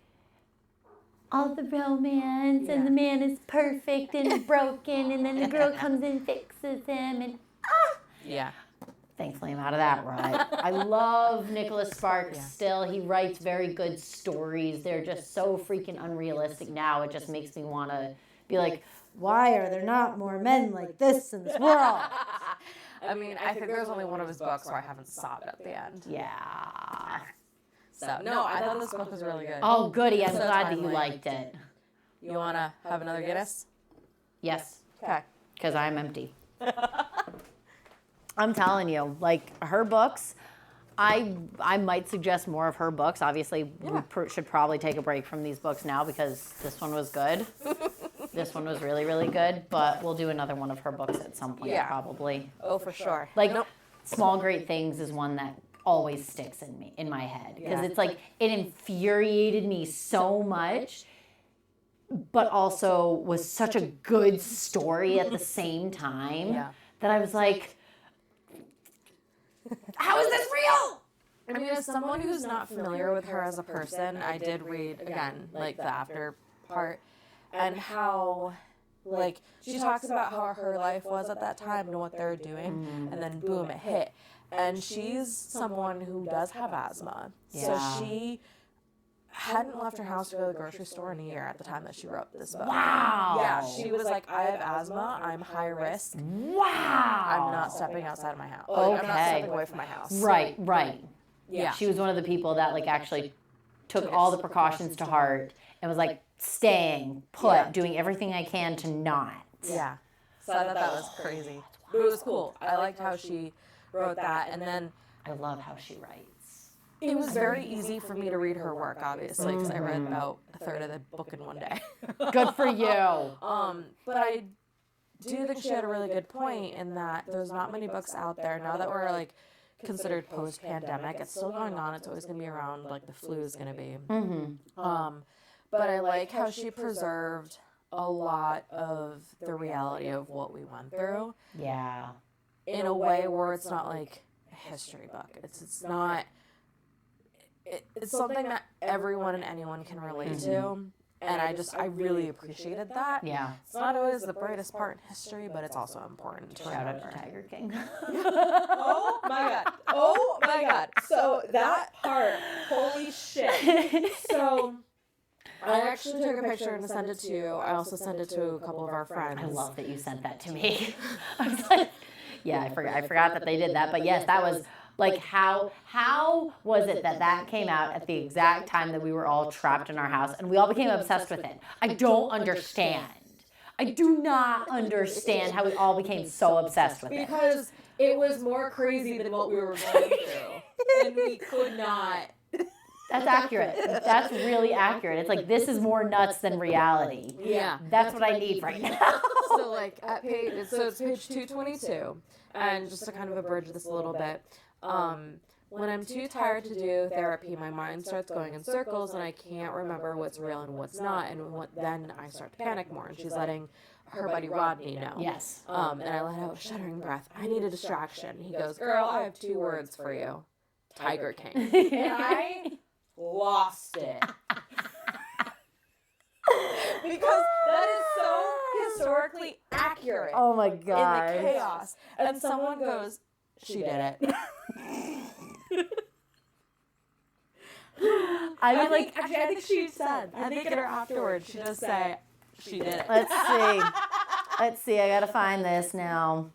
B: all the romance and the man is perfect and broken, and then the girl comes and fixes him, and
A: yeah.
B: Thankfully, I'm out of that rut. I love Nicholas Sparks still. He writes very good stories. They're just so freaking unrealistic now. It just makes me want to be like, why are there not more men like this in this world?
A: I mean, I think there's only one of his books where I haven't sobbed at the end.
B: Yeah.
A: So, no, I thought this book was really good.
B: Oh, goody. I'm glad that you liked it.
A: You want to have another Guinness?
B: Yes.
A: Okay.
B: Because I'm empty. I'm telling you, like, her books, I might suggest more of her books. Obviously, we should probably take a break from these books now because this one was good. This one was really, really good. But we'll do another one of her books at some point, probably.
A: Oh, for sure.
B: Like, Small Great Things is one that always sticks in my head because it's like it infuriated me so much, but also was such a good story at the same time that I was like, how is this real?
A: I mean, as someone who's not familiar with her as a person, I did read, again, like the after part, and how, like, she talks about how her life was at that time and what they were doing, and then boom, it hit. And she's someone who does have asthma. So she hadn't left her house to go to the grocery store in a year at the time that she wrote this book.
B: Wow.
A: Yeah, she was like, I have asthma, I'm high risk.
B: Wow.
A: I'm not stepping outside of my house.
B: Okay.
A: I'm not stepping away from my house.
B: Right.
A: Yeah.
B: She was one of the people that like actually took all the precautions to heart and was like staying put, doing everything I can to not.
A: Yeah. So I thought that was crazy. But it was cool. I liked how she wrote that. And then
B: I love how she writes.
A: it was very easy for me to read her work, obviously, because I read about a third of the book in one day.
B: Good for you.
A: But I do think she had a really good point in that there's not many books out there now that we're like considered post-pandemic. It's still going on. It's always going to be around like the flu is going to be. But I like how she preserved a lot of the reality of what we went through.
B: Yeah.
A: In a way where it's not like a history book. It's not. It's something that everyone and anyone can relate to. And I really appreciated that.
B: Yeah.
A: It's not always the brightest part in history, but it's also important to
B: Shout out
A: remember.
B: to Tiger King.
A: Oh my god. Oh my god. So that part, holy shit. So I actually took a picture and sent it to you. I also sent it to a couple of our friends.
B: I love that you sent that to me. I was like, I forgot that they did that. But yes, that was like how was it that came out at the exact time that we were all trapped in our house and we all became obsessed with it? I don't understand. I do not understand how we all became so obsessed with it.
A: Because it was more crazy than what we were going through. And we could not.
B: That's accurate. That's really accurate. It's like, this is more nuts than reality.
A: Yeah.
B: That's what I need right now.
A: So like at page, it's page 222. And just to kind of abridge this a little bit, when I'm too tired to do therapy, my mind starts going in circles and I can't remember what's real and what's not. And then I start to panic more. And she's letting her buddy Rodney know.
B: Yes.
A: And I let out a shuddering breath. I need a distraction. He goes, girl, I have 2 words for you. Tiger King. And I lost it. Because that is so historically accurate.
B: Oh my God.
A: In the chaos. And someone goes, she did it.
B: I mean,
A: I think she said, I think in her afterwards, she just say, she did it.
B: Let's see. I gotta find this now.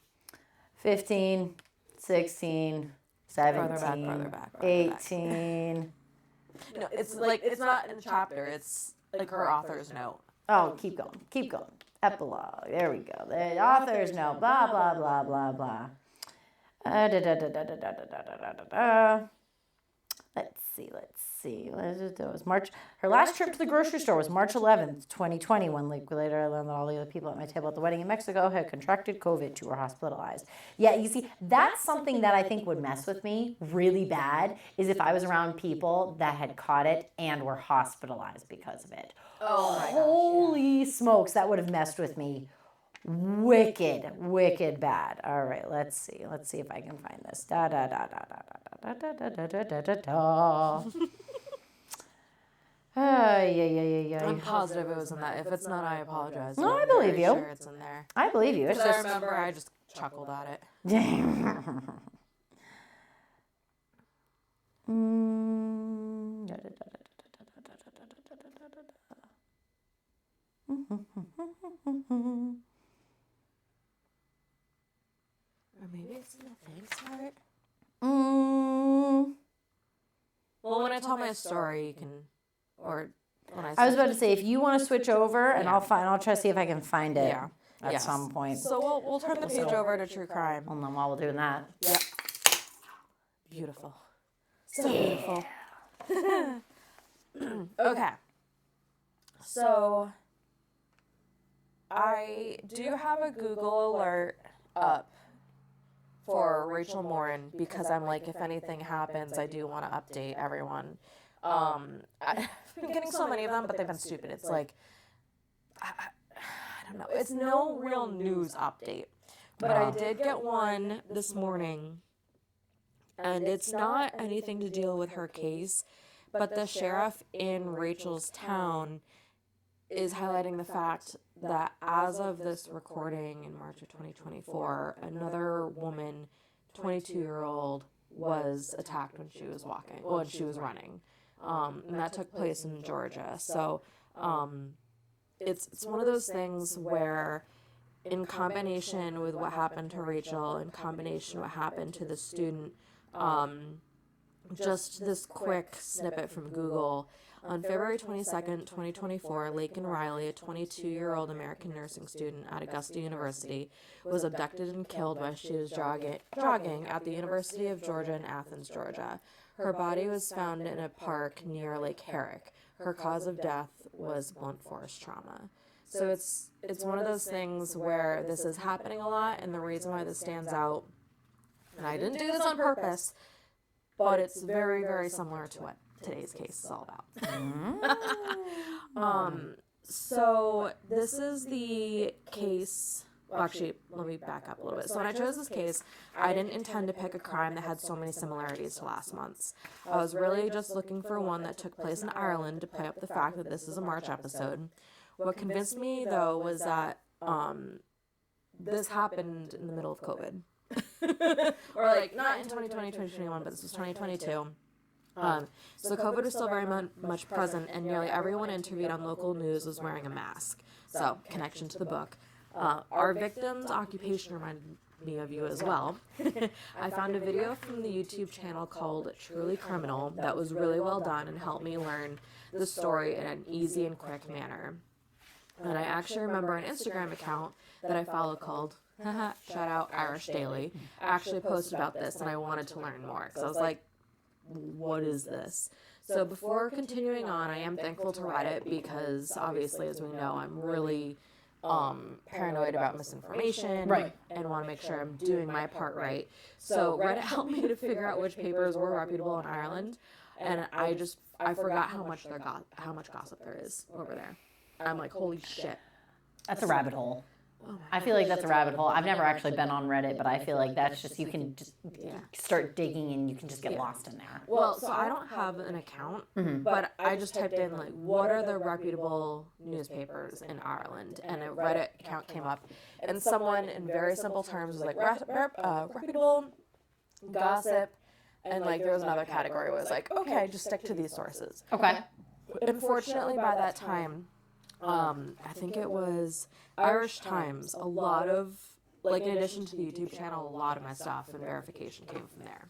B: 15, 16, 17,
A: Farther back.
B: 18.
A: No, it's like, it's not in the chapter. It's like her author's note.
B: Oh, keep going. Epilogue. There we go. The author's note. Blah, blah, blah, blah, blah. Let's see. It was March. Her last trip to the grocery store was March 11th, 2020, when later I learned that all the other people at my table at the wedding in Mexico had contracted COVID, 2 were hospitalized. Yeah, you see, that's something that I think would mess with me really bad, is if I was around people that had caught it and were hospitalized because of it.
A: Oh my gosh.
B: Holy smokes, that would have messed with me wicked bad. All right, let's see if I can find this. Yeah.
A: I'm positive it was in that. If it's not, I apologize.
B: No,
A: I'm
B: I believe
A: very
B: you.
A: Sure it's in there.
B: I believe you. It's
A: Because I
B: just
A: remember I just chuckled at it. Or maybe it's in the thanks part. Well, when I tell my story, you can, or when
B: I was about to say, if you want to switch over, and
A: Yeah.
B: I'll try to see if I can find it
A: Yeah.
B: at
A: Yes.
B: some point.
A: So we'll turn the page over to true crime.
B: Hold on while we're doing that.
A: Yep. Beautiful. So beautiful. Okay. So I do have a Google alert up for Rachel Morin because I'm like, if anything happens, I do want to update everyone. I've been getting so many of them, but they've been stupid. It's like, I don't know. It's no real news update. But I did get one this morning, and it's not anything to deal with her case, but the sheriff in Rachel's town is highlighting the fact that as of this recording in March of 2024, another woman, 22-year-old, was attacked when she was running. And that took place in Georgia. So it's one of those things where, in combination with what happened to Rachel, in combination with what happened to the student, just this quick snippet from Google. On February 22nd, 2024, Laken Riley, a 22-year-old American nursing student at Augusta University, was abducted and killed while she was jogging at the University of Georgia in Athens, Georgia. Her body was found in a park near Lake Herrick. Her cause of death was blunt force trauma. So it's one of those things where this is happening a lot, and the reason why this stands out, and I didn't do this on purpose, but it's very, very similar to what today's case is all about. So this is the case. Well, actually, let me back up a little bit. So when I chose this case, I didn't intend to pick a crime that had so many similarities to last month's. I was really just looking for one that took place in Ireland to play up the fact that this is a March episode. What convinced me, though, was that this happened in the middle of COVID. Or like, not in 2020, 2021, but this was 2022. So COVID was still very much present, and nearly everyone interviewed on local news was wearing a mask. So, connection to the book. Our victim's occupation reminded me of you as well. I found a video from the YouTube channel called Truly Criminal that was really well done and helped me learn the story in an easy and quick manner. And I actually remember an Instagram account that I follow called, shout out Irish Daily, actually posted about this, and I wanted to learn more, because I was like, what is this? So before continuing on, I am thankful to Reddit because obviously, as we know, I'm really paranoid about misinformation,
B: right,
A: and want to make sure I'm doing my part right. So Reddit helped me to figure out which papers were reputable in Ireland, and I forgot how much gossip there is over there. I'm like, holy shit.
B: That's a rabbit hole. I feel like that's a rabbit hole. I've never actually been on Reddit, but I feel like that's just, you can just start digging and you can just get lost in there.
A: Well, so I don't have an account, but I just typed in, like, what are the reputable newspapers in Ireland? And a Reddit account came up, and someone in very simple terms was like, reputable, gossip, and, like, there was another category where it was like, okay, just stick to these sources.
B: Okay.
A: Unfortunately, by that time, I think it was Irish Times, a lot of, like, in addition to the YouTube channel, a lot of my stuff and verification came from there.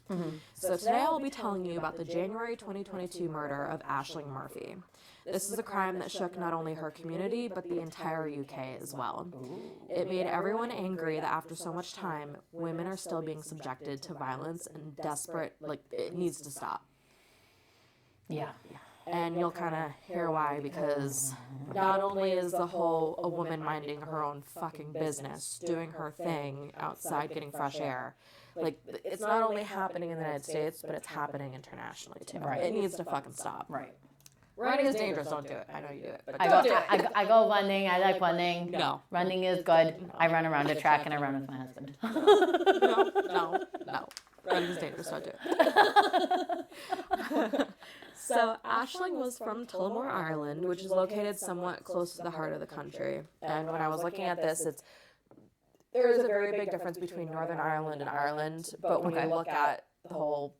A: So today I'll be telling you about the January 2022 murder of Ashling Murphy. This is a crime that shook not only her community, but the entire UK as well. It made everyone angry that after so much time, women are still being subjected to violence and desperate, like, it needs to stop.
B: Yeah.
A: And you'll kind of hear why, because not only is a woman minding her own fucking business, doing her thing outside getting fresh air, like, it's not only happening in the United States, but it's happening internationally too.
B: Right.
A: It needs to fucking stop.
B: Right.
A: Running is dangerous, don't do it. I know you do it, but
B: I go running, I like running.
A: No.
B: Running is good. No. I run around a track and I run with my husband.
A: No. Running is dangerous, don't do it. So Ashling was from Tullamore, Ireland, which is located somewhat close to the heart of the country. And when I was looking at this, there is a very big difference between Northern Ireland and Ireland. But when you look at the whole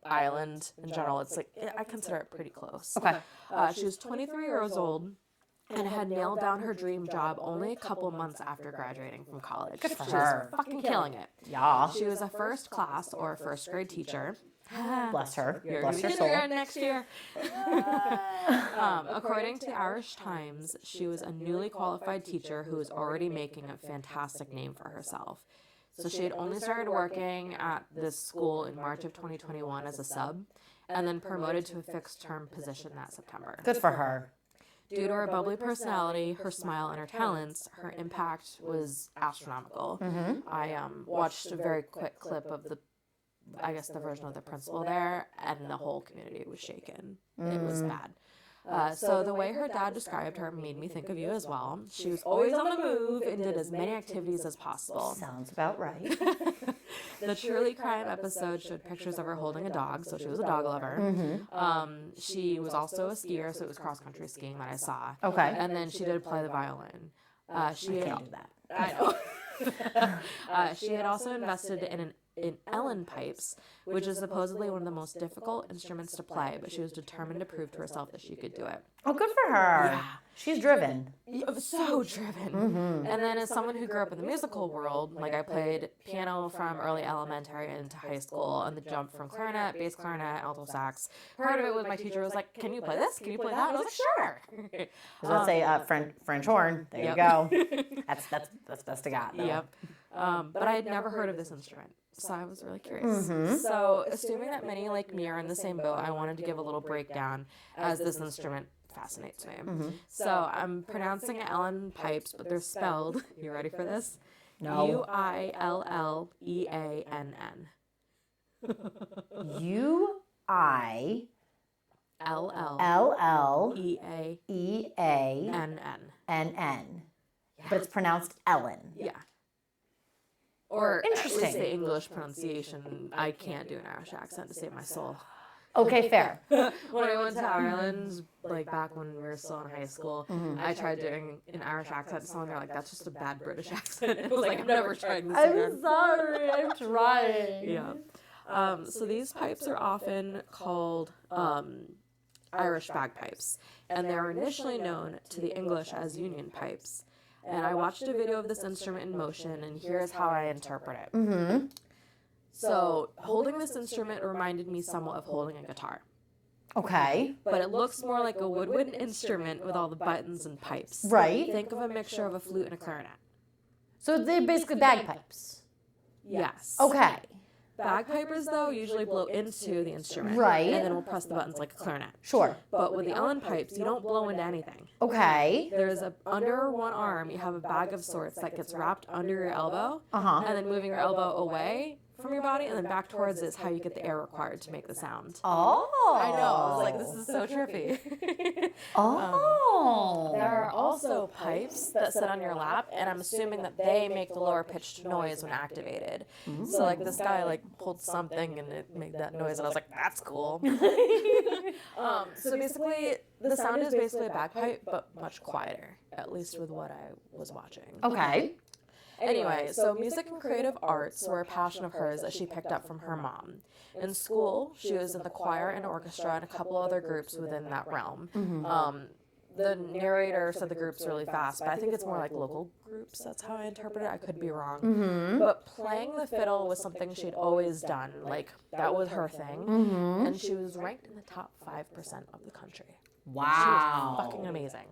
A: island in general, it's like, I consider it pretty close.
B: Okay.
A: She was 23 years old and had nailed down her dream job only a couple months after graduating from college.
B: Good for
A: She
B: her.
A: was fucking killing it.
B: Yeah.
A: She was a first class or first grade teacher.
B: Bless her.
A: You're
B: Bless her
A: gonna be
B: soul.
A: kindergarten next year. According to Irish Times, she was a newly qualified teacher who was already making a fantastic name for herself. So she had only started working at this school in March of 2021 as a sub, and then promoted to a fixed-term position that September.
B: Good for her.
A: Due to her bubbly personality, her smile, and her talents, her impact was astronomical. I watched a very quick clip of the version of the principal there, and the whole community was shaken. It was bad. So the way her dad described her made me think of you as well. She was always on the move and did as many activities as possible.
B: Sounds about right.
A: The Truly Crime episode showed pictures of her holding a dog, so she was a dog lover. She was also a skier, so it was cross-country skiing that I saw.
B: Okay.
A: And then she did play the violin.
B: I can't do that.
A: I know. She had also invested in Ellen pipes, which is supposedly one of the most difficult instruments to play, but she was determined to prove to herself that she could do it.
B: Oh, good for her. Yeah. She's driven.
A: So driven. And then as someone who grew up in the musical world, like I played piano from early elementary into high school, and the jump from clarinet, bass clarinet, alto sax. Part of it was my teacher was like, "Can you play this? Can you play that?" And I was like, "Sure."
B: Let's say French horn. There you go. That's best I got. Though.
A: Yep. But I had never heard of this instrument, so I was really curious. So, assuming that many like me are in the same boat, I wanted to give a little breakdown as this instrument fascinates me. So, I'm pronouncing it Ellen pipes, but they're spelled, you ready for this?
B: No.
A: Uilleann.
B: Uilleann. But it's pronounced Ellen.
A: Yeah. Or
B: Interesting.
A: At least the English pronunciation. I can't do an Irish accent to save my soul.
B: Okay, fair.
A: When I went to Ireland, like back when we were still in high school, I tried doing an Irish accent to someone. They're like, "That's just a bad British accent." I was like, "I'm never trying this again."
B: I'm sorry. I'm trying.
A: Yeah. So these pipes are often called Irish bagpipes, and they're initially known to the English as Union pipes. And I watched a video of this instrument in motion, and here's how I interpret it. So, holding this instrument reminded me somewhat of holding a guitar.
B: Okay.
A: But it looks more like a woodwind instrument with all the buttons and pipes.
B: Right.
A: Think of a mixture of a flute and a clarinet.
B: So they're basically bagpipes.
A: Yes.
B: Okay.
A: Bagpipers, though, usually blow into the instrument.
B: Right.
A: And then we'll press the buttons like a clarinet.
B: Sure.
A: But with the Ellen pipes, you don't blow into anything.
B: Okay.
A: There's under one arm, you have a bag of sorts that gets wrapped under your elbow.
B: Uh-huh.
A: And then moving your elbow away from your body and then back towards it is how you get the air required to make the sound.
B: Oh.
A: I know. I was like, this is so trippy.
B: Oh.
A: There are also pipes that sit on your lap, and I'm assuming that they make the lower pitched noise when activated. So like this guy like pulled something and it made that noise, and I was like, that's cool. So basically, the sound is basically a bagpipe, but much quieter, at least with what I was watching.
B: Okay.
A: Anyway, so music and creative arts were a passion of hers that she picked up from her mom. In school, she was in the choir and orchestra and a couple other groups within that realm. The narrator said the groups really fast, but I think it's more like local groups. That's how I interpret it. I could be wrong. But playing the fiddle was something she'd always done. Like, that was her thing. And she was ranked in the top 5% of the country.
B: Wow.
A: She was fucking amazing.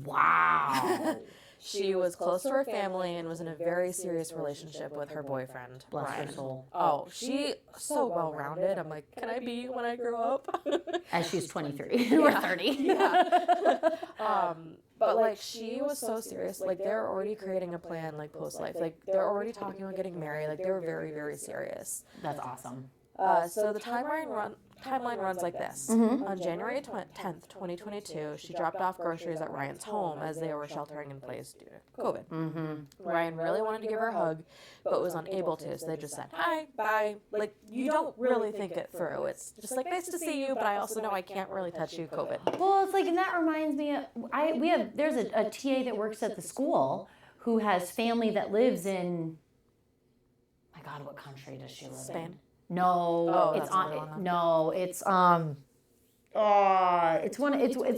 B: Wow.
A: She was close to her family and was in a very serious relationship with her boyfriend,
B: Bless
A: Brian.
B: her soul.
A: Oh, she so well-rounded. I'm like, can I be when I grow up?
B: As she's 23 or 30.
A: Yeah. But like, she was so serious. Like, they're already creating a plan, like, post-life. Like, they're already talking about getting married. Like, they were very, very serious.
B: That's awesome.
A: So the timeline runs like this. On January 10th, 2022, she dropped off groceries at Ryan's home as they were sheltering in place due to COVID. Ryan really wanted to give her a hug, but was unable to, so they just said, hi, bye. Like, you don't really think it through. It's just like, nice to see you, but I also know I can't really touch you, COVID.
B: Well, it's like, and that reminds me of, there's a TA that works at the school who has family that lives in, my God, what country does she live in?
A: Spain?
B: No, it's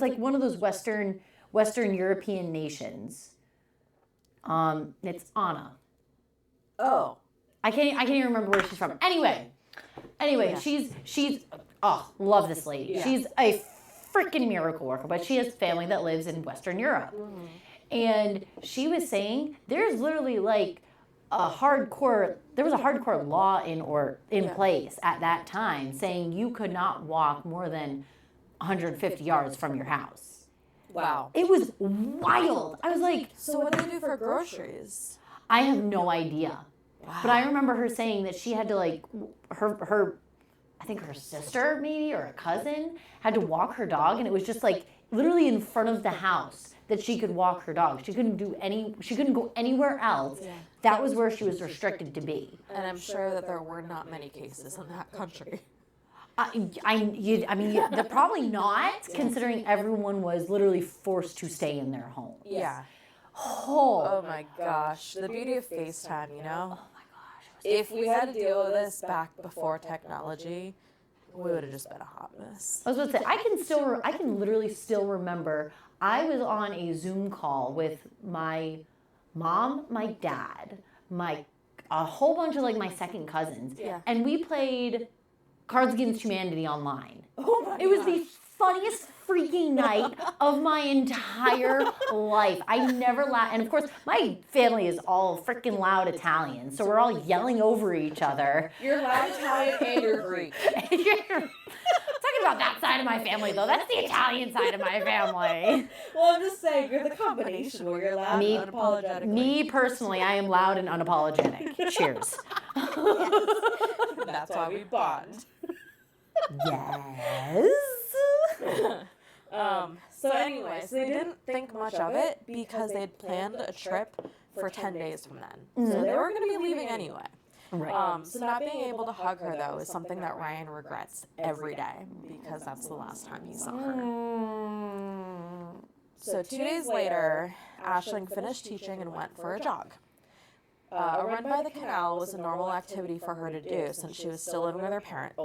B: like one of those Western European nations. It's Anna.
A: Oh.
B: I can't even remember where she's from. Anyway, yeah. she's love this lady. Yeah. She's a freaking miracle worker, but she has family that lives in Western Europe. And she was saying there's literally like there was a hardcore law in place at that time saying you could not walk more than 150 yards from your house.
A: Wow.
B: It was wild. I was like,
A: So what do they do for groceries?
B: I have no idea. Wow. But I remember her saying that she had to like her I think her sister maybe or a cousin had to walk her dog, and it was just like literally in front of the house that she could walk her dog. She couldn't go anywhere else. Yeah. That was where she was restricted to be.
A: And I'm sure that there were not many cases in that country.
B: They're probably not, considering everyone was literally forced to stay in their home.
A: Yeah.
B: Oh
A: my gosh. The beauty of FaceTime, you know?
B: Oh my gosh.
A: If we had to deal with this back before technology, we would have just been a hot mess.
B: I was about to say, I can literally still remember I was on a Zoom call with my mom, my dad, a whole bunch of like my second cousins, and we played Cards Against Humanity online. It was the funniest freaking night of my entire life. I never laughed. And of course, my family is all freaking loud Italian, so we're all yelling over each other.
A: You're loud Italian and you're Greek.
B: Talking about that side of my family, though. That's the Italian side of my family.
A: Well, I'm just saying, you're the combination where you're loud and unapologetic.
B: Me personally, I am loud and unapologetic. Cheers.
A: That's why we bond.
B: Yes.
A: So anyway, so they didn't think much of it because they'd planned a trip for 10 days from then. So they were going to be leaving anyway.
B: Right.
A: So not being able to hug her, though, is something that Ryan regrets every day because that's the last time he saw her. So 2 days later, Ashling finished teaching and went for a jog. A run by the canal was a normal activity for her to do since she was still living with her parents.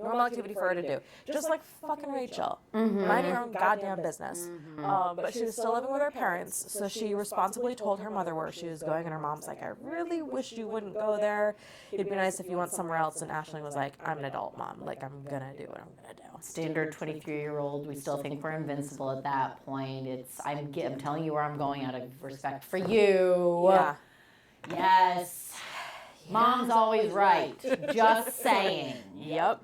A: Normal activity for her to do. Just like fucking Rachel. Mind your own goddamn business. But she was still living with her parents, so she responsibly told her mother where she was going, and her mom's like, I really wish you wouldn't go there. It'd be nice if you went somewhere else. And Ashling was like, I'm an adult, Mom. Like, I'm gonna do what I'm gonna do.
B: Standard 23-year-old, we still think we're invincible at that point. I'm telling you where I'm going out of respect for you.
A: Yeah.
B: Yes. Mom's always right. Just saying.
A: Yep.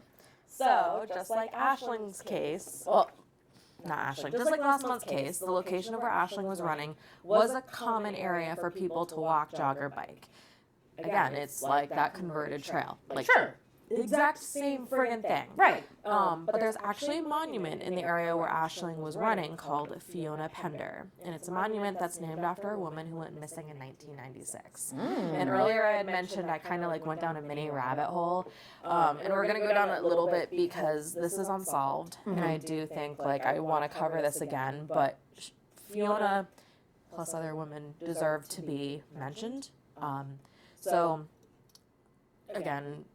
A: So, just like Ashling's case, well, not Ashling, just like last month's case, the location of where Ashling was running was a common area for people to walk, jog, or bike. Again, it's like that converted trail. Like,
B: sure.
A: Exact same friggin' thing.
B: Right.
A: But there's actually a monument in the area where Ashling was running called Fiona Pender. And it's a monument that's named after a woman who went missing in 1996. And earlier I had mentioned I kind of like went down a mini rabbit hole. And we're going to go down it a little bit because this is unsolved. And I do think like I want to cover this again. But Fiona plus other women deserve to be mentioned. So again,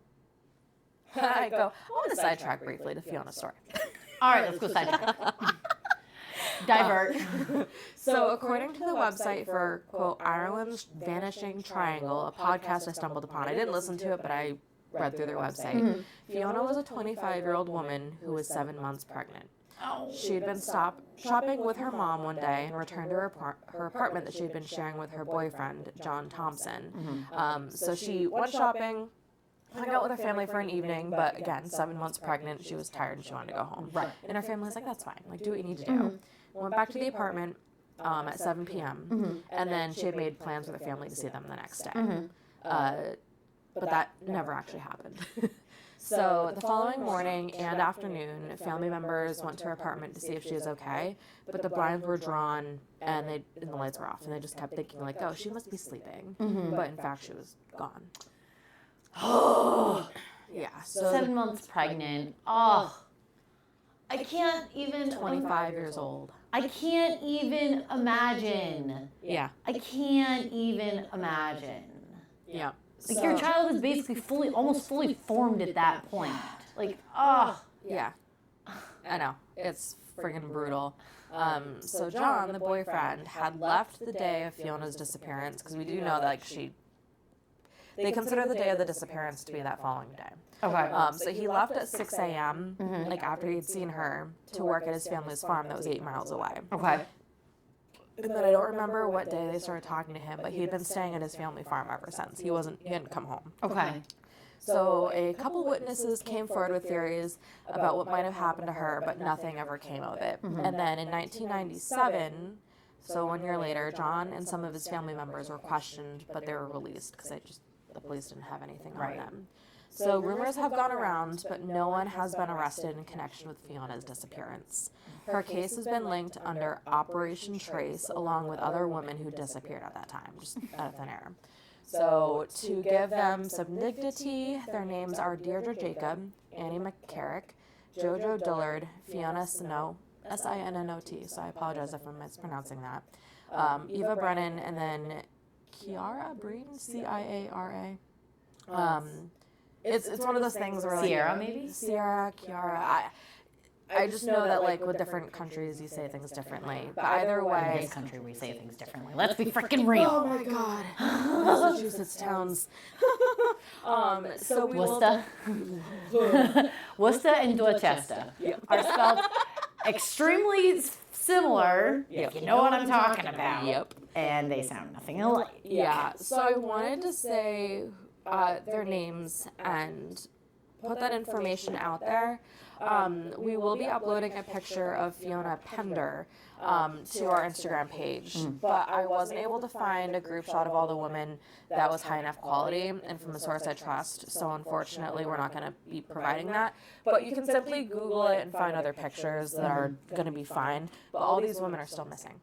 A: I want to sidetrack briefly to Fiona's story.
B: All right, let's go sidetrack. Divert.
A: So according to the website for, quote, Ireland's Vanishing Triangle, a podcast I stumbled upon, I didn't listen to it, but I read through their website. Fiona was a 25-year-old woman who was 7 months pregnant. She had been shopping with her mom one day and returned to her apartment that she had been sharing with her boyfriend, John Thompson. So she went shopping, hung out with her family for an evening, but again, 7 months pregnant, she was tired and she wanted to go home.
B: Right.
A: And her family was like, that's fine, like do what you need to do. Went back to the apartment at 7 p.m. And then she had made plans with her family to see them the next day. But that never actually happened. So the following morning and afternoon, family members went to her apartment to see if she was okay, but the blinds were drawn and the lights were off, and they just kept thinking like, oh, she must be sleeping. But in fact, she was gone. Yeah. So
B: 7 months pregnant. Oh, I can't even.
A: 25 years old.
B: I can't even imagine.
A: Yeah.
B: I can't even imagine.
A: Yeah.
B: Like your child is basically almost fully formed at that point. Like, oh.
A: Yeah. I know. It's friggin' brutal. So John, the boyfriend, had left the day of Fiona's disappearance, because we do know that like they consider the day of the disappearance to be that following day.
B: Okay.
A: So he left at 6 a.m., like after he'd seen her, to work at his family's farm that was 8 miles away.
B: Okay.
A: And then I don't remember what day they started talking to him, but he had been staying at his family farm ever since. He hadn't come home.
B: Okay.
A: So a couple witnesses came forward with theories about what might have happened to her, but nothing ever came of it. And then in 1997, so 1 year later, John and some of his family members were questioned, but they were released because the police didn't have anything on them. So rumors have gone around, but no one has been arrested in connection with Fiona's disappearance. Her case has been linked under Operation Trace, along with other women who disappeared at that time, just out of thin air. So to give them some dignity, their names are Deirdre Jacob, Annie McCarrick, Jojo Dillard, Fiona Sinnott, Sinnot, so I apologize if I'm mispronouncing that, Eva Brennan, and then Ciara Breen, Ciara. It's one of those things where, like,
B: Sierra, maybe?
A: Sierra, Ciara. I just know that, like, with different countries, you say things differently. But either way...
B: In this country, we say things differently. Let's be freaking real.
A: Oh, my God. Massachusetts towns. So we
B: Worcester. Worcester and Dorchester are spelled extremely similar, if you know what I'm talking about.
A: Yep.
B: And they sound nothing alike.
A: Yeah. So I wanted to say their names and put that information out there. We will be uploading a picture of Fiona Pender to our Instagram page, but I wasn't able to find a group shot of all the women that was high enough quality and from a source I trust, so unfortunately we're not going to be providing that. But you can simply Google it and find other pictures that are going to be fine, but all these women are still missing.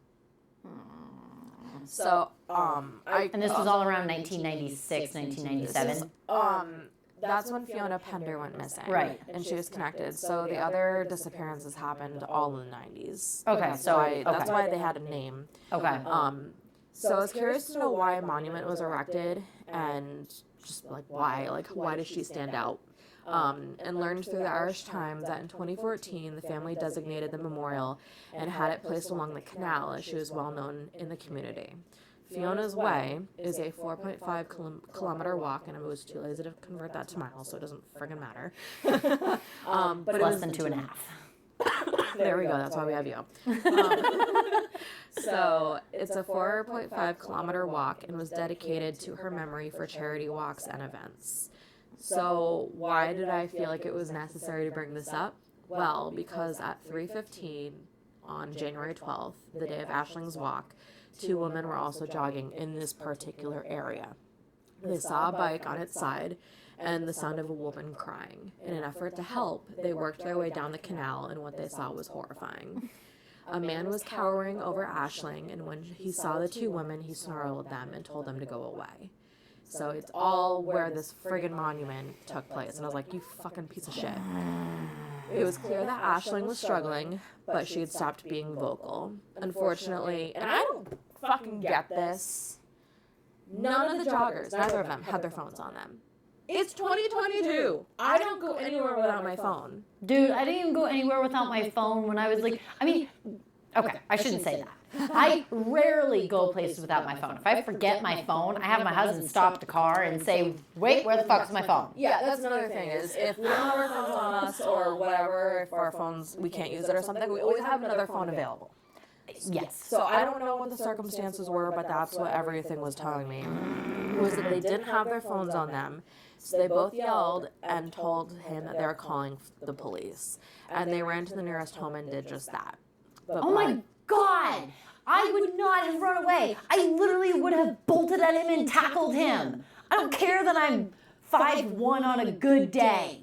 A: So,
B: And this was all around 1996, 1997.
A: That's when Fiona Pender went missing.
B: Right.
A: And she was connected. So the other disappearances happened all in the 90s.
B: Okay,
A: That's why they had a name.
B: Okay.
A: So I was curious to know why a monument was erected and just, like, why does she stand out? And learned through the Irish Times that in 2014, the family designated the memorial and had it placed along the canal as she was well known in the community. Fiona's Way is a 4.5 kilometer walk, and I was too lazy to convert that to miles, so it doesn't friggin' matter.
B: But it's less than 2.5.
A: There we go, that's why we have you. So it's a 4.5 kilometer walk and was dedicated to her memory for charity walks and events. So why did I feel like it was necessary to bring this up? Well, because at 3:15 on January 12th, the day of Ashling's walk, 2 women were also jogging in this particular area. They saw a bike on its side and the sound of a woman crying. In an effort to help, they worked their way down the canal, and what they saw was horrifying. A man was cowering over Ashling, and when he saw the 2 women, he snarled at them and told them to go away. So it's all where this friggin' monument took place. And I was like, you fucking piece of shit. It was clear that Ashling was struggling, but she had stopped being vocal. Unfortunately, and I don't fucking get this, none of the joggers, neither of them, had their phones on them. It's 2022. I don't go anywhere without my phone.
B: Dude, I didn't even go anywhere without my phone when I was like, okay, I shouldn't say that. I rarely go places without my phone. If I forget my phone, I have my husband stop the car and say, wait, where the fuck's my phone?
A: Yeah, that's another thing is if we don't have our phones on us or whatever, if our phones, we can't use it or something, we always have another phone available.
B: Yes.
A: So I don't know what the circumstances were, but that's what everything was telling me, was that they didn't have their phones on them. So they both yelled and told him that they were calling the police. And they ran to the nearest home and did just that. But
B: oh my God! I would not have run away. I literally would have bolted at him and tackled him. I don't care that I'm 5'1" on a good day.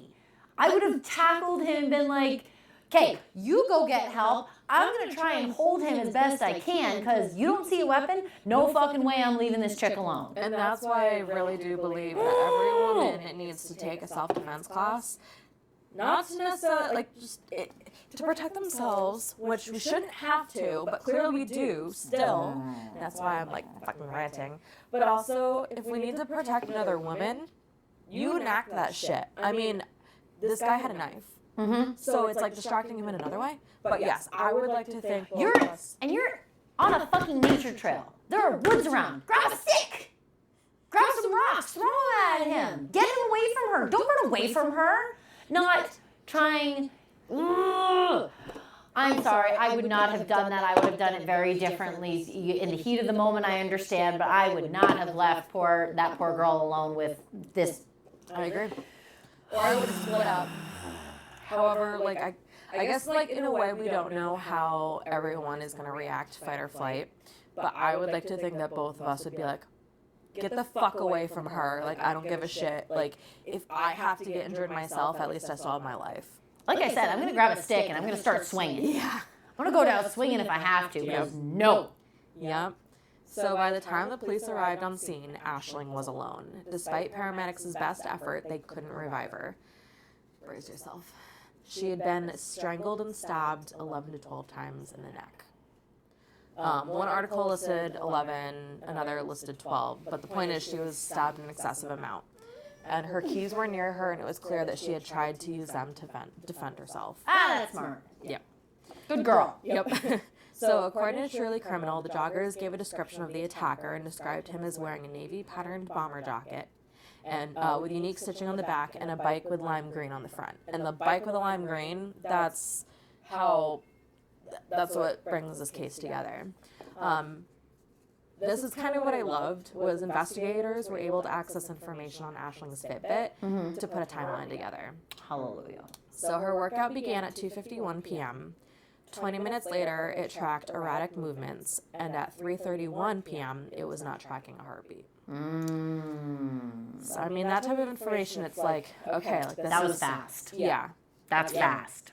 B: I would have tackled him and been like, okay, you go get help. I'm going to try and hold him as best I can because you don't see a weapon? No fucking way I'm leaving this chick alone.
A: And that's why I really do believe that every woman needs to take a self-defense class. Not to necessarily, to protect themselves, which we shouldn't have to, but clearly we do still. That's why I'm, fucking ranting. But also, if we need to protect another woman, you enact that shit. I mean, this guy had a knife.
B: Mm-hmm.
A: So it's distracting him in another way. But yes, I would like to think
B: you're on a fucking nature trail. There are woods around. Grab a stick. Grab some rocks. Throw them at him. Get him away from her. Don't run away from her. Not trying. I'm sorry, I would not have done that. I would have done it very differently. In the heat of the moment, I understand, but I would not have left that poor girl alone with this.
A: I agree. Or I would split up. However, like, I guess, like, in a way, we don't know how everyone is going to react, fight or flight. But I would like to think that both of us would be like, get the fuck away from her. Like, I don't give a shit. Like, if I have to get injured myself, at least I still have my life.
B: Like I said, I'm going to grab a stick and I'm going to start swinging. Yeah. I'm going to go down swinging if I have to, because no.
A: Yep. So by the time the police arrived on scene, Ashling was alone. Despite paramedics' best effort, they couldn't revive her. Brace yourself. She had been strangled and stabbed 11 to 12 times in the neck. One article listed 11, another listed 12, but the point is she was stabbed an excessive amount. And her keys were near her, and it was clear that she had tried to use them to defend herself.
B: Ah, that's smart.
A: Yep.
B: Good girl.
A: Yep. So according to Shirley Criminal, the joggers gave a description of the attacker and described him as wearing a navy-patterned bomber jacket and with unique stitching on the back and a bike with lime green on the front. And the bike with the lime green, that's what brings this case together. This is kind of what I loved, was investigators were able to access information on Ashling's Fitbit to put a timeline together.
B: Hallelujah.
A: So her workout began at 2:51 p.m. 20 minutes later, it tracked erratic movements, and at 3:31 p.m., it was not tracking a heartbeat. So, I mean, that type of information, it's like, okay, like this
B: that was fast.
A: Yeah.
B: That's fast.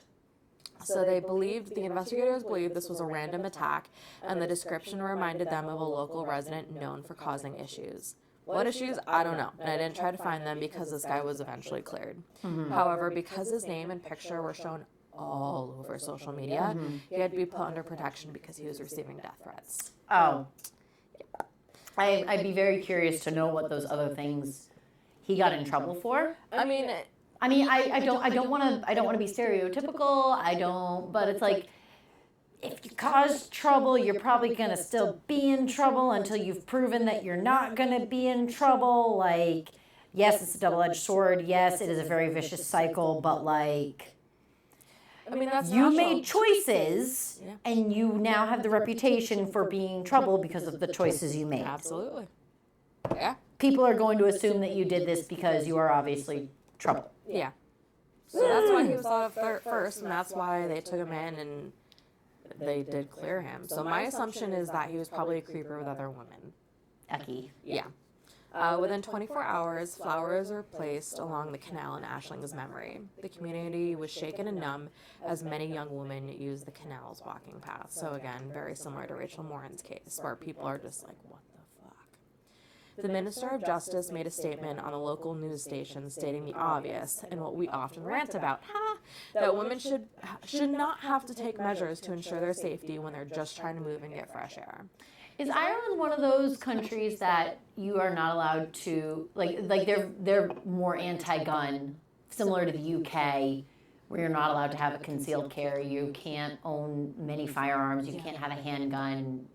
A: So the investigators believed this was a random attack, and the description reminded them of a local resident known for causing issues. What issues? I don't know, and I didn't try to find them because this guy was eventually cleared. However, because his name and picture were shown all over social media, he had to be put under protection because he was receiving death threats.
B: Oh. I'd be very curious to know what those other things he got in trouble for. I don't want to be stereotypical. But it's like, if you cause trouble, you're probably going to still be in trouble until you've proven that you're not going to be in trouble. Like, yes, it's a double-edged sword. Yes, it is a very vicious cycle, but like,
A: I mean, that's
B: you
A: natural.
B: made choices, and you now have the reputation for being trouble because of the choices you made.
A: Absolutely. Yeah.
B: People are going to assume that you did this because you are obviously trouble.
A: Yeah. So that's why he was thought of first, and that's why they took him in and they did clear him. So my assumption is that he was probably a creeper with other women.
B: Ecky.
A: Yeah. Within 24 hours, flowers were placed along the canal in Ashling's memory. The community was shaken and numb as many young women used the canal's walking path. So again, very similar to Rachel Morin's case, where people are just like, what the fuck? The Minister of Justice made a statement on a local news station stating the obvious, and what we often rant about, that women should not have to take measures to ensure their safety when they're just trying to move and get fresh air.
B: Is Ireland one of those countries that you are not allowed to, like they're more anti-gun, similar to the UK, where you're not allowed to have a concealed carry, you can't own many firearms, you can't have a handgun?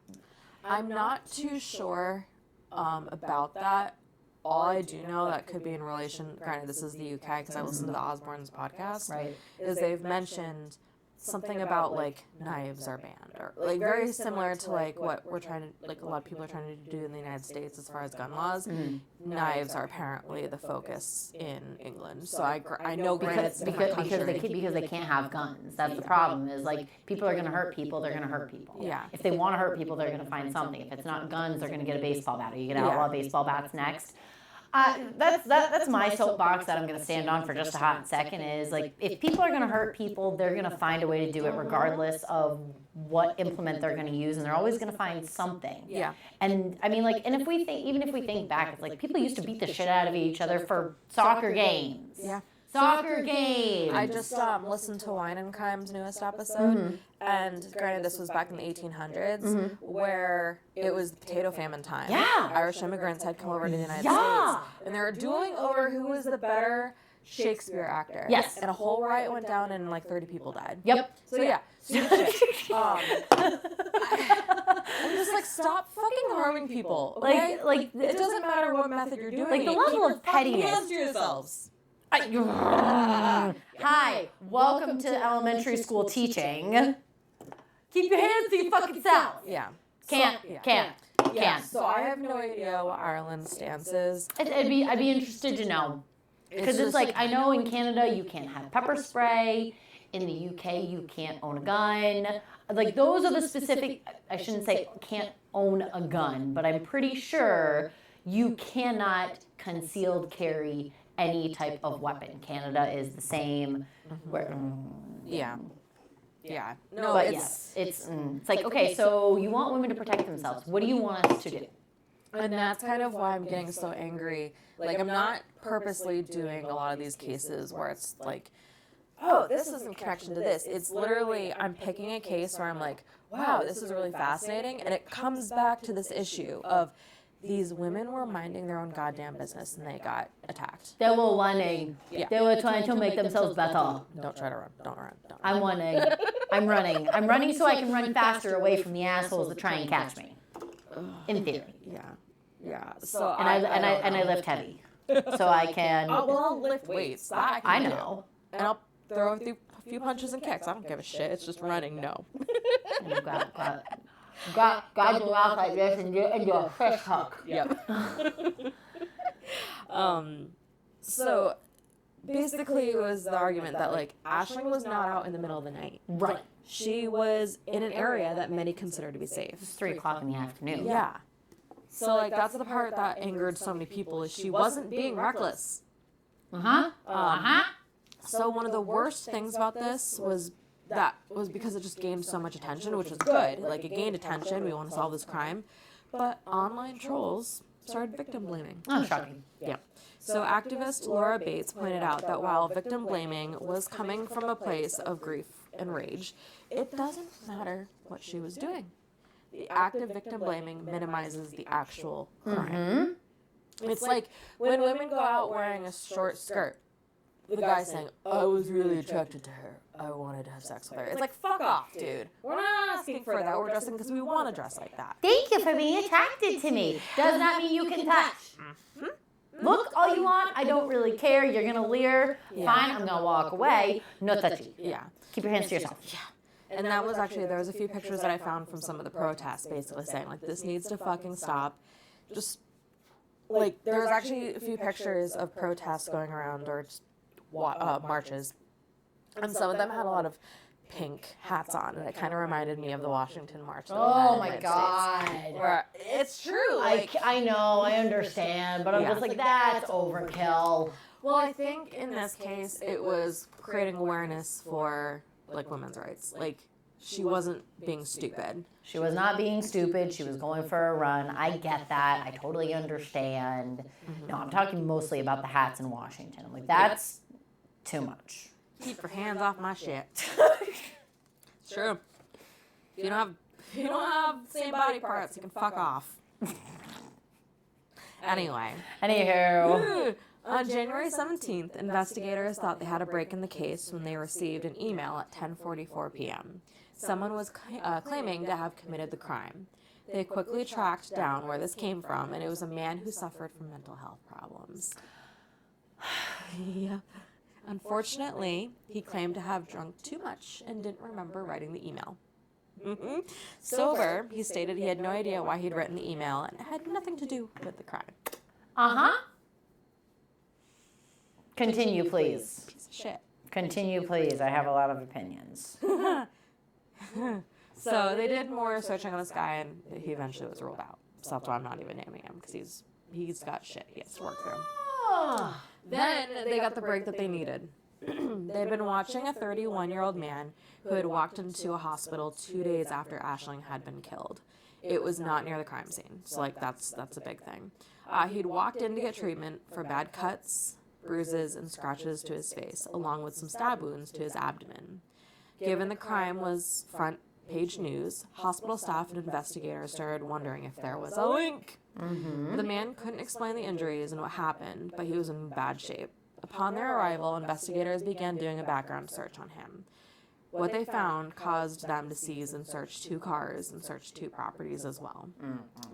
A: I'm not too sure about that. All I do know that could be in relation, granted this is the UK because I listen to the Osbournes podcast,
B: right,
A: is they've mentioned something about like knives are banned, or like very similar to like what we're trying to, like a lot of people are trying to do in the United States as far as gun laws. Knives are apparently the focus in England. So I know
B: because they can't have guns. That's the problem. Is like people are going to hurt people. They're going to hurt people.
A: Yeah.
B: If they want to hurt people, they're going to find something. If it's not guns, they're going to get a baseball bat. Are you going to outlaw baseball bats next? That's my soapbox that I'm going to stand on for just a hot second. Is like, if people are going to hurt people, they're going to find a way to do it regardless of what implement they're going to use, and they're always going to find something.
A: Yeah.
B: And I mean, like, and if we think back, it's like people used to beat the shit out of each other for soccer games.
A: Yeah.
B: Soccer games.
A: I just listened to Wine and Crime's newest episode, and granted this was back in the 1800s, where it was the potato famine time.
B: Yeah.
A: Irish immigrants had come over to the United States, and they were dueling over who was the better Shakespeare actor.
B: Yes.
A: And a whole riot went down, and like 30 people died.
B: Yep.
A: So yeah, stupid shit. I'm just like, stop fucking harming people. Okay?
B: Like
A: it doesn't matter what method you're doing.
B: Like the level of pettiness.
A: Hands to yourselves.
B: Hi, welcome to elementary school teaching. Keep your hands to your fucking self.
A: Yeah.
B: Can't.
A: So I have no idea what Ireland's stance is.
B: I'd be interested to know. Because it's like, I know in Canada you can't have pepper spray. In the UK you can't own a gun. Like, those are the specific, I shouldn't say can't own a gun, but I'm pretty sure you cannot concealed carry any type of weapon. Canada is the same.
A: Yeah.
B: No, but yes, it's like, okay, so you want women to protect themselves. What do you want us to do?
A: And that's kind of why I'm getting so angry. Like, I'm not purposely doing a lot of these cases where it's like, oh, this is in connection to this. It's literally, I'm picking a case where I'm like, wow, this is really fascinating. And it comes back to this issue of these women were minding their own goddamn business and they got attacked.
B: They were running.
A: Yeah.
B: They were trying to make themselves better.
A: Don't try to run. Don't run.
B: I'm running. I'm running. I'm running so I can run faster away from the assholes that try and catch me. In theory.
A: Yeah. So
B: And I lift heavy. So I can.
A: Oh, well, I'll lift weights. That
B: I
A: can do.
B: know.
A: And I'll throw a few punches and kicks. I don't give a shit. It's just running. No.
B: And you grab your mouth like this and do a fish hook.
A: Yep. So basically it was the argument that, like, Ashling was not out in the middle of the night.
B: Right.
A: She was in an area that many consider to be safe.
B: It's 3 o'clock in the afternoon.
A: Yeah. So, like, that's the part that angered so many people, is she wasn't being reckless. So one of the worst things about this was because it just gained so much attention, which was good. Like, it gained attention. We want to solve this crime. But online trolls started victim blaming.
B: Oh, shocking.
A: Yeah. So activist Laura Bates pointed out that while victim blaming was coming from a place of grief and rage, it doesn't matter what she was doing. The act of victim blaming minimizes the actual crime. It's like when women go out wearing a short skirt, the guy saying, I was really attracted to her. I wanted to have sex with her. It's like, fuck off, dude. We're not asking for that. We're dressing because we want to dress like that.
B: Thank you for being attracted to me. Does not mean you can touch. Look all you want. I don't really care. You're going to leer. Fine, I'm going to walk away. No touchy.
A: Yeah.
B: Keep your hands to yourself.
A: Yeah. And that was actually, there was a few pictures that I found from some of the protests basically saying, like, this needs to fucking stop. Just, like, there was actually a few pictures of protests going around, or just marches. And some of them had a lot of pink hats on, and it kind of reminded me of the Washington March.
B: Oh my God.
A: Where it's true. Like,
B: I know, I understand, but I'm just like, that's overkill.
A: Well, I think in this case, it was creating awareness for, like, women's rights. Like, she wasn't being stupid.
B: She was not being stupid. She was going for a run. I get that. I totally understand. No, I'm talking mostly about the hats in Washington. I'm like, that's too much.
A: Keep your hands off my shit. It's true. If you don't have the same body parts, you can fuck off. Anyway.
B: Anywho.
A: On January 17th, investigators thought they had a break in the case when they received an email at 10:44 p.m. Someone was claiming to have committed the crime. They quickly tracked down where this came from, and it was a man who suffered from mental health problems. Yep. Unfortunately, he claimed to have drunk too much and didn't remember writing the email. Sober, he stated he had no idea why he'd written the email and it had nothing to do with the crime.
B: Continue, please.
A: Piece of shit.
B: Continue, please. I have a lot of opinions.
A: So they did more searching on this guy, and he eventually was ruled out. So that's why I'm not even naming him, because he's got shit he has to work through. Then they got the break that they needed. They'd been watching a 31-year-old man who had walked into a hospital 2 days after Ashling had been killed. It was not near the crime scene, so, like, that's a big thing. He'd walked in to get treatment for bad cuts, bruises, and scratches to his face, along with some stab wounds to his abdomen. Given the crime was front-page news, hospital staff and investigators started wondering if there was a link. The man couldn't explain the injuries and what happened, but he was in bad shape. Upon their arrival, investigators began doing a background search on him. What they found caused them to seize and search 2 cars and search 2 properties as well.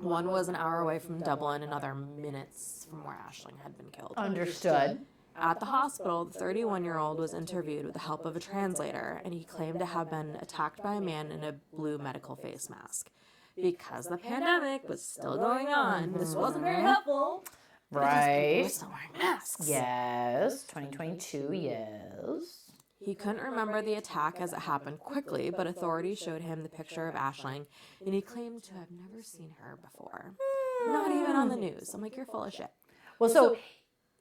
A: One was an hour away from Dublin, another minutes from where Ashling had been killed.
B: Understood.
A: At the hospital, the 31-year-old was interviewed with the help of a translator, and he claimed to have been attacked by a man in a blue medical face mask. Because the pandemic was still going on, this wasn't very helpful.
B: Right.
A: People were still wearing masks.
B: Yes. 2022, yes.
A: He couldn't remember the attack as it happened quickly, but authorities showed him the picture of Ashling, and he claimed to have never seen her before. Not even on the news. I'm like, you're full of shit.
B: Well, so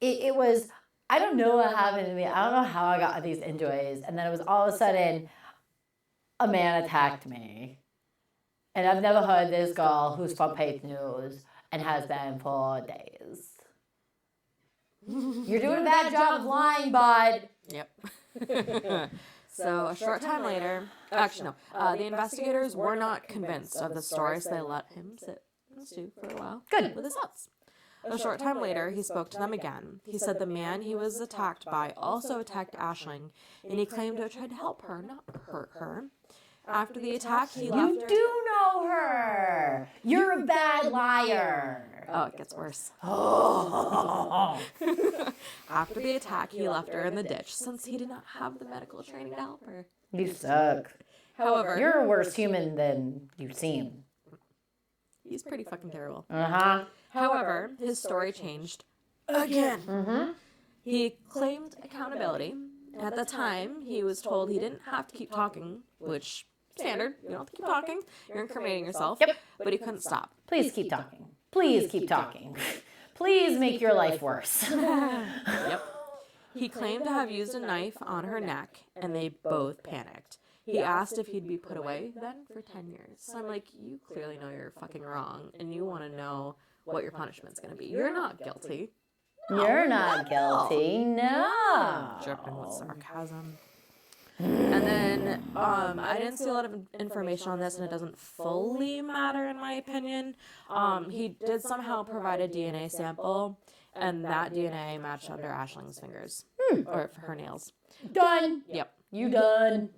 B: it was, I don't know what happened to me. I don't know how I got these injuries. And then it was all of a sudden, a man attacked me. And I've never heard this girl who's from Page News and has been for days. You're doing a bad job of lying, bud.
A: Yep. So a short time later, actually no, the investigators were not convinced of the story, so they let him sit and stew for a while.
B: Good.
A: With his thoughts. A short time later, he spoke to them again. He said the man he was attacked by also attacked Ashling, and he claimed to have tried to help her, not hurt her. After the attack, he left her.
B: You do know her. You're a bad liar.
A: Oh, it gets worse. After the attack, he left her in the ditch since he did not have the medical training to help her.
B: You suck.
A: However,
B: You're a worse human than you seem.
A: he's pretty fucking terrible.
B: Uh-huh.
A: However, his story changed again. He claimed accountability. At the time, he was told he didn't have to keep talking, which, standard, you don't have to keep talking. You're incriminating yourself.
B: Yep.
A: But he couldn't stop.
B: Please keep talking. Please keep talking. Please make your life worse.
A: Yep. He claimed to have used a knife on her neck, and they both panicked. He asked if he'd be put away then for 10 years. So I'm like, you clearly know you're fucking wrong, and you want to know what your punishment's going to be. You're not guilty.
B: You're not guilty. No.
A: Dripping with sarcasm. And then I didn't see a lot of information on this, and it doesn't fully matter in my opinion. He did somehow provide a DNA sample, and that DNA matched under Ashling's fingers. Or for her nails.
B: Done.
A: Yep.
B: You done.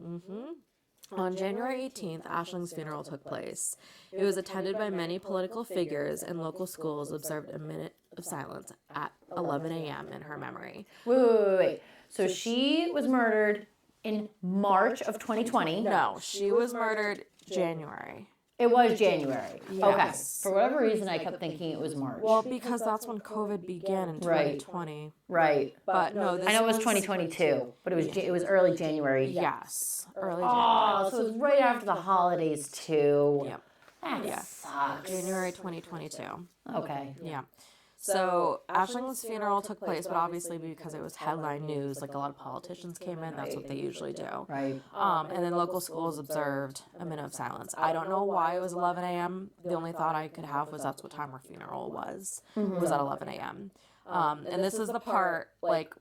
A: On January 18th, Ashling's funeral took place. It was attended by many political figures, and local schools observed a minute of silence at 11 a.m. in her memory.
B: Wait. So she was murdered in March of 2020.
A: No, she was murdered January.
B: It was January.
A: Yes.
B: Okay. For whatever reason, I kept thinking it was March.
A: Well, because that's when COVID began in 2020.
B: Right.
A: But no, this
B: I know it was 2022, but it was early January.
A: Yes, early January.
B: Oh, so it was right after the holidays too.
A: Yep.
B: That sucks.
A: January 2022.
B: Okay.
A: Yeah. So Ashling's funeral took place, but obviously because it was headline news, like a lot of politicians came in. That's what they usually do.
B: Right.
A: And then local schools observed a minute of silence. I don't know why it was 11 a.m. The only thought I could have was that's what time her funeral was. Was at 11 a.m. And this is the part, like,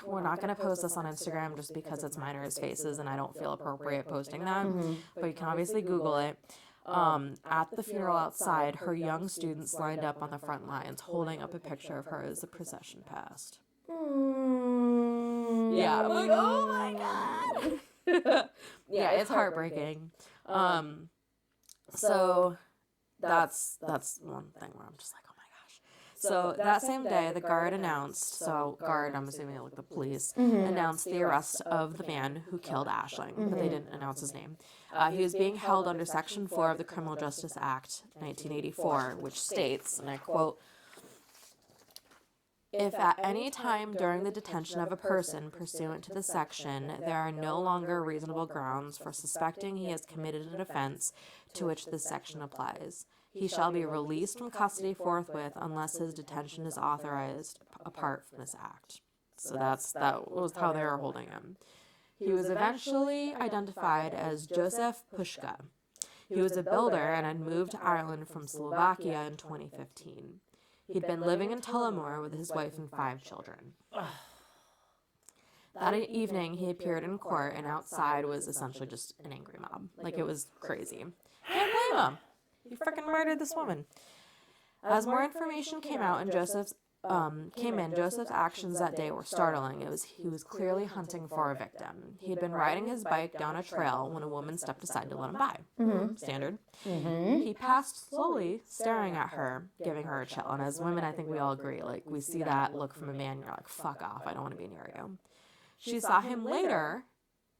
A: we're not going to post this on Instagram just because it's minors' faces and I don't feel appropriate posting them. But you can obviously Google it. At the funeral outside, her young students lined up on the front lines holding up a picture of her as the procession passed. Yeah, I'm like, oh my god. Yeah, it's heartbreaking. So that's one thing where I'm just like, oh my gosh. So that same day, the guard announced, I'm assuming like the police, announced the arrest of the man who killed Ashling, but they didn't announce his name. He was being held under Section 4 of the Criminal Justice Act, 1984, which states, and I quote, "If at any time during the detention of a person pursuant to the section, there are no longer reasonable grounds for suspecting he has committed an offense to which this section applies, he shall be released from custody forthwith unless his detention is authorized apart from this act." So that was how they were holding him. He was eventually identified as Joseph Pushka. He was a builder and had moved to Ireland from Slovakia in 2015. He'd been living in Tullamore with his wife and 5 children. That evening, he appeared in court, and outside was essentially just an angry mob. Like, it was crazy. Can't blame him. He freaking murdered this woman. As more information came out in Joseph's came in, Joseph's actions that day were startling. He was clearly hunting for a victim. He had been riding his bike down a trail when a woman stepped aside to let him by. Standard. He passed slowly, staring at her, giving her a chill. And as women, I think we all agree. Like, we see that look from a man, you're like, fuck off, I don't want to be near you. She saw him later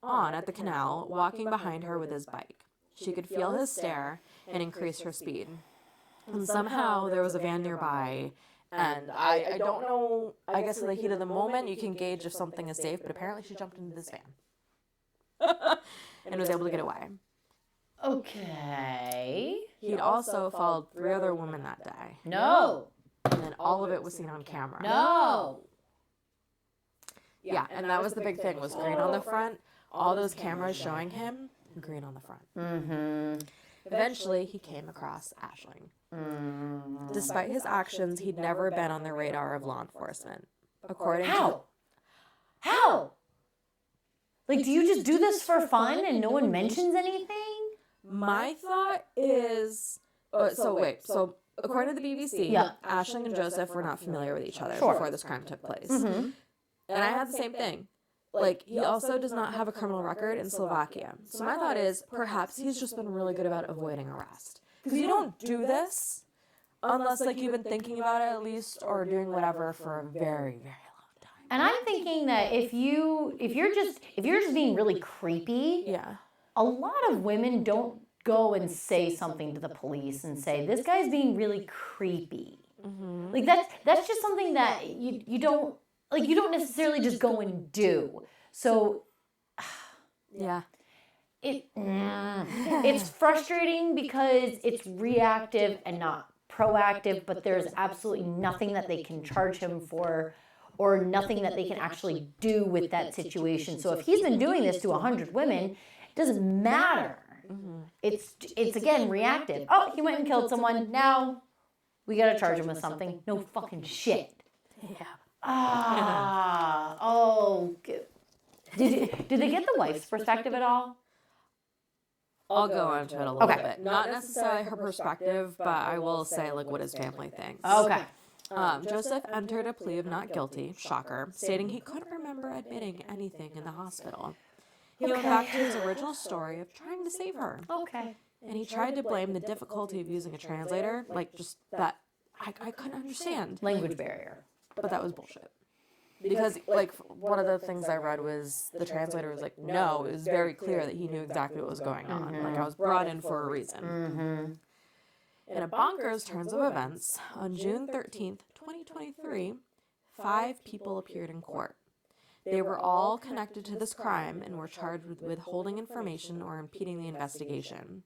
A: on at the canal, walking behind her with his bike. She could feel his stare and increase her speed. And somehow there was a van nearby. And I don't know, I guess in the heat of the moment, you can gauge if something is safe, but apparently she jumped into this van and was able to get away.
B: Okay.
A: He'd also followed 3 other women that day.
B: No.
A: And then all of it was seen on camera.
B: No.
A: Yeah, and that was the big thing, was green on the front. All those cameras showing him, green on the front. Eventually, he came across Ashling. Despite his actions, he'd never been on the radar of law enforcement. According to...
B: How? Like, do you just do this for fun and no one mentions anything?
A: My thought is... So according to the BBC, Ashling and Joseph were not familiar with each other before this crime took place. And I had the same thing. Like, he also does not have a criminal record in Slovakia. So my thought is, perhaps he's just been really good about avoiding arrest. Because you don't do this unless, like, you've been thinking about it at least, or doing whatever for a very, very long time.
B: And I'm thinking that if you're just being really creepy, a lot of women don't go and say something to the police and say, this guy's being really creepy. Like, that's just something that you don't, like, you don't necessarily just go and do. So, it's frustrating because it's reactive and not proactive, but there's absolutely nothing that they can charge him for or nothing that they can actually do with that situation. So if he's been doing this to 100 women, it doesn't matter. It's again reactive. Oh, he went and killed someone. Now we got to charge him with something. No fucking shit. Did they get the wife's perspective at all?
A: I'll go into it a little bit. Not necessarily her perspective, but I will say, like, what his family thinks. Joseph entered a plea of not guilty, shocker, stating he couldn't remember admitting anything in the hospital. He went back to his original story of trying to save her. And he tried to blame the difficulty of using a translator, like, just that I couldn't understand.
B: Language barrier.
A: But that was bullshit. Because, like, one of the things I read was the translator was like, no, it was very clear that he knew exactly what was going on. Like, I was brought in for a reason. In a bonkers turns of events, on June 13th, 2023, 5 people appeared in court. They were all connected to this crime and were charged with withholding information or impeding the investigation.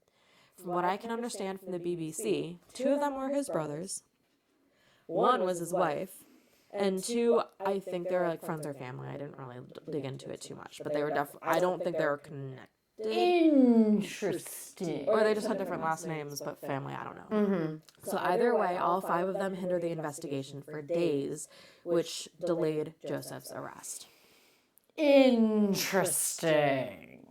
A: From what I can understand from the BBC, 2 of them were his brothers, 1 was his wife, and 2, I think they were, like, friends or family. I didn't really dig into it too much, but they were I don't think they were connected.
B: Interesting.
A: Or they just had different last names, but family, I don't know. So either way, all 5 of them hindered the investigation for days, which delayed Joseph's arrest.
B: Interesting.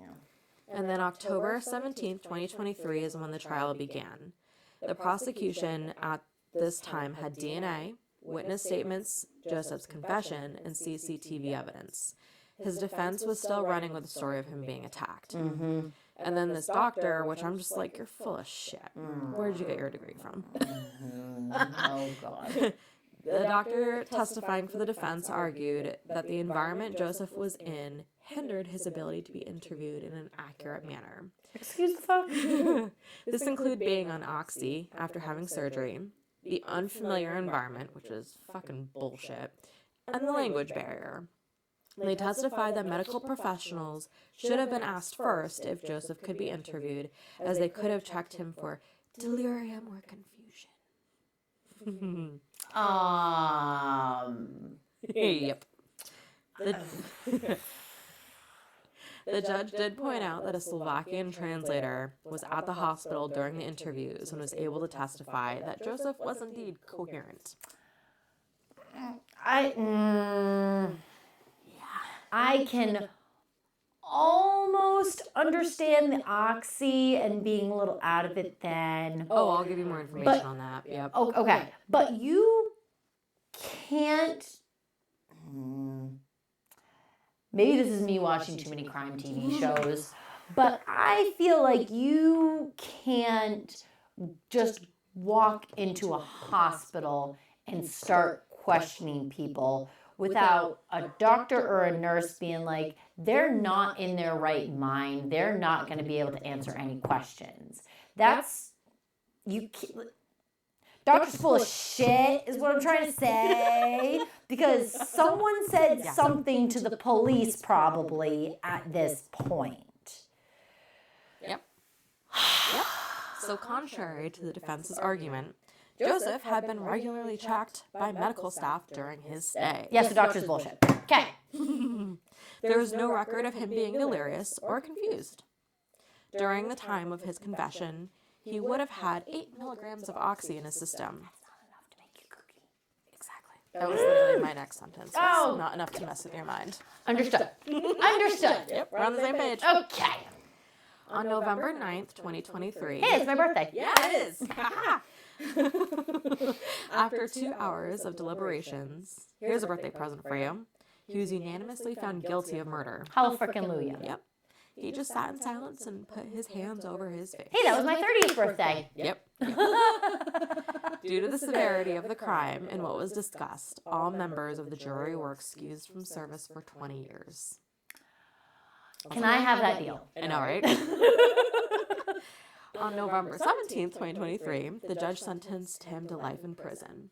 A: And then October 17th, 2023 is when the trial began. The prosecution at this time had DNA, witness statements, Joseph's confession, and CCTV evidence. His defense was still running with the story of him being attacked. And then this doctor, which I'm just like, you're full of shit. Where did you get your degree from?
B: Oh, God.
A: The doctor testifying for the defense argued that the environment Joseph was in hindered his ability to be interviewed in an accurate manner.
B: Excuse the fuck?
A: This included being on Oxy after having surgery, the unfamiliar environment, which is fucking bullshit, and the language barrier. They testified that medical professionals should have been asked first if Joseph could be interviewed, as they could have checked him for delirium or confusion. Yep. The judge did point out that a Slovakian translator was at the hospital during the interviews and was able to testify that Joseph was indeed coherent.
B: I can almost understand the oxy and being a little out of it then.
A: Oh, I'll give you more information on that. Yep.
B: Okay. But you can't. Maybe this is me watching too many crime TV shows, but I feel like you can't just walk into a hospital and start questioning people without a doctor or a nurse being like, they're not in their right mind. They're not going to be able to answer any questions. That's, you can't, doctor's full of shit is what I'm trying to say. Because someone said something to the police probably at this point.
A: Yep. So contrary to the defense's argument, Joseph had been regularly checked by medical staff during his stay.
B: Yes, the doctor's bullshit. Okay.
A: There was no record of him being delirious or confused. During the time of his confession, he would have had 8 milligrams of oxy in his system.
B: That's not enough to make you kooky.
A: Exactly. That was literally my next sentence. That's
B: Oh.
A: not enough to mess with your mind.
B: Understood. Understood.
A: Yep, we're on the same page.
B: Okay.
A: On November 9th, 2023.
B: Hey, it's my birthday.
A: Yeah, it is. After 2 hours of deliberations, here's a birthday present for you. He was unanimously found guilty of murder.
B: Hallelujah.
A: Yep. He just sat in silence and put his hands over his face.
B: Hey, that was my 30th birthday.
A: Yep. Due to the severity of the crime and what was discussed, all members of the jury were excused from service for 20 years.
B: Can I have that deal?
A: I know, right? On November 17th, 2023, the judge sentenced him to life in prison.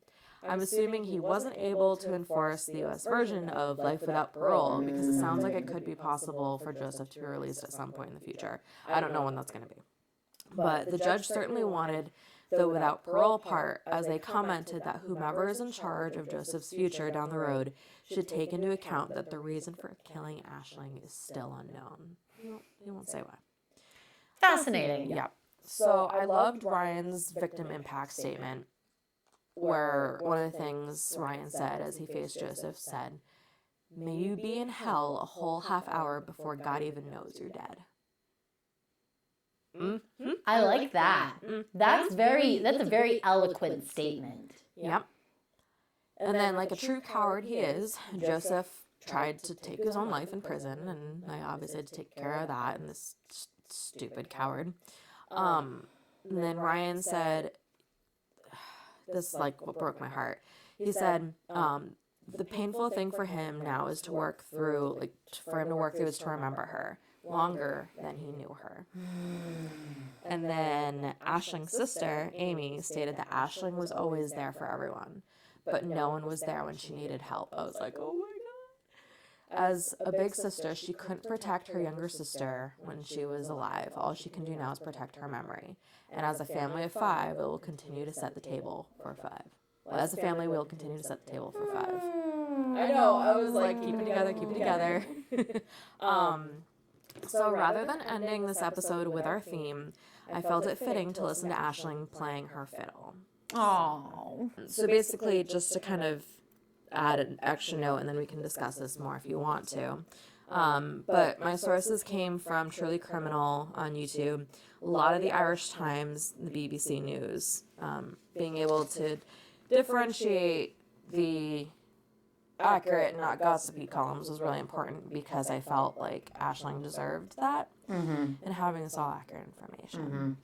A: I'm assuming he wasn't able to enforce the U.S. version of life without parole because it sounds like it could be possible for Joseph to be released at some point in the future. I don't know when that's going to be. But the judge certainly wanted the without parole part, as they commented that whomever is in charge of Joseph's future down the road should take into account that the reason for killing Ashling is still unknown. He won't say why.
B: Fascinating.
A: Yeah. So I loved Ryan's victim impact statement, where one of the things Ryan said as he faced Joseph said, "May you be in hell a whole half hour before God even knows you're dead." Mm-hmm.
B: I like that. That's a very eloquent statement.
A: Yep. And then, like a true coward he is, Joseph tried to take his own life in prison, and I obviously had to take care of that, and this stupid coward. And then Ryan said, this like what broke my heart. He said, the painful thing for him now is to work through, like, for him to work through is to remember her longer than he knew her. And then Ashling's sister, Amy, stated that Ashling was always there for everyone, but no one was there when she needed help. I was like, oh my God. As a big sister, she couldn't protect her younger sister when she was alive. All she can do now is protect her memory. And as a family of 5, it will continue to set the table for 5. Well, as a family, we will continue to set the table for 5. I know, I was like, keep it together, keep it together. So rather than ending this episode with our theme, I felt it fitting to listen to Ashling playing her fiddle.
B: Oh.
A: So basically, just to kind of add an extra note, and then we can discuss this more if you want to. But my sources came from Truly Criminal on YouTube, a lot of the Irish Times, the BBC News. Being able to differentiate the accurate and not gossipy columns was really important because I felt like Ashling deserved that, and having this all accurate information.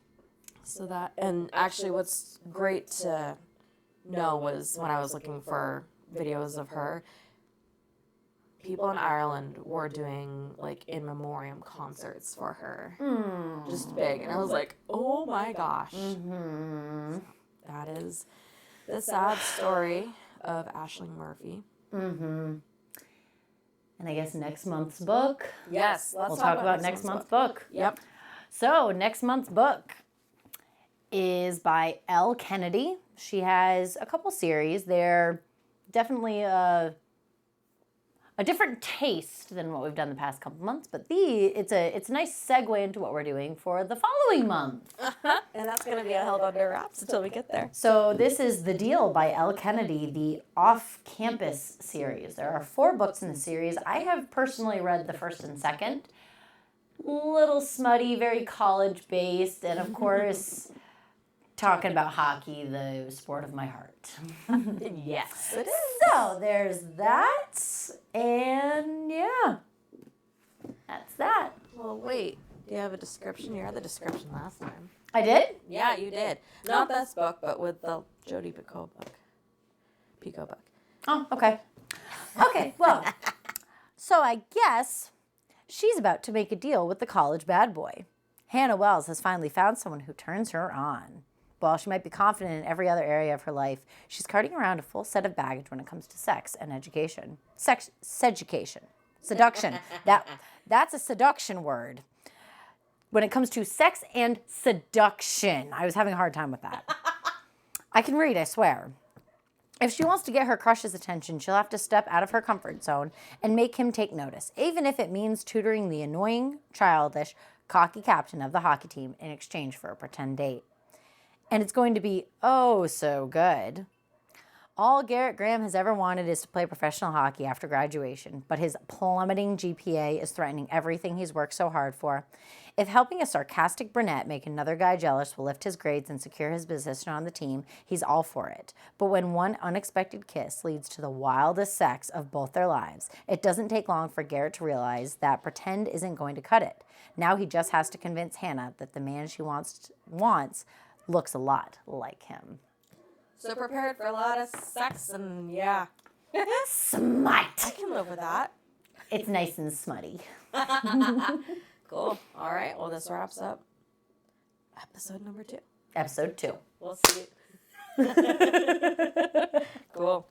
A: So that, and actually what's great to know was when I was looking for videos of her, people in Ireland were doing like in memoriam concerts for her, just big, and I was like, oh my gosh. So that is the sad story of Ashling Murphy.
B: And I guess next month's book.
A: Yes,
B: We'll talk about next month's book.
A: Yep.
B: So next month's book is by Elle Kennedy. She has a couple series. They're definitely a different taste than what we've done the past couple months, but it's a nice segue into what we're doing for the following month.
A: And that's going to be held under wraps until we get there.
B: So this is The Deal by Elle Kennedy, the off-campus series. There are 4 books in the series. I have personally read the first and second. Little smutty, very college-based, and of course, talking about hockey, the sport of my heart.
A: Yes, it is.
B: So there's that, and yeah, that's that.
A: Well, wait. Do you have a description? You had the description last time.
B: I did?
A: Yeah, you did. Not this book, but with the Jodi Picoult book. Picoult book.
B: Oh, okay. Okay, well, so I guess she's about to make a deal with the college bad boy. Hannah Wells has finally found someone who turns her on. While she might be confident in every other area of her life, she's carting around a full set of baggage when it comes to sex and education. Seduction. That's a seduction word. When it comes to sex and seduction. I was having a hard time with that. I can read, I swear. If she wants to get her crush's attention, she'll have to step out of her comfort zone and make him take notice, even if it means tutoring the annoying, childish, cocky captain of the hockey team in exchange for a pretend date. And it's going to be oh so good. All Garrett Graham has ever wanted is to play professional hockey after graduation, but his plummeting GPA is threatening everything he's worked so hard for. If helping a sarcastic brunette make another guy jealous will lift his grades and secure his position on the team, he's all for it. But when one unexpected kiss leads to the wildest sex of both their lives, it doesn't take long for Garrett to realize that pretend isn't going to cut it. Now he just has to convince Hannah that the man she wants looks a lot like him.
A: So prepared for a lot of sex and yeah.
B: Smite!
A: I can live with that.
B: It's nice and smutty.
A: Cool. All right. Well, this wraps up episode number 2.
B: Episode 2.
A: We'll see you. Cool.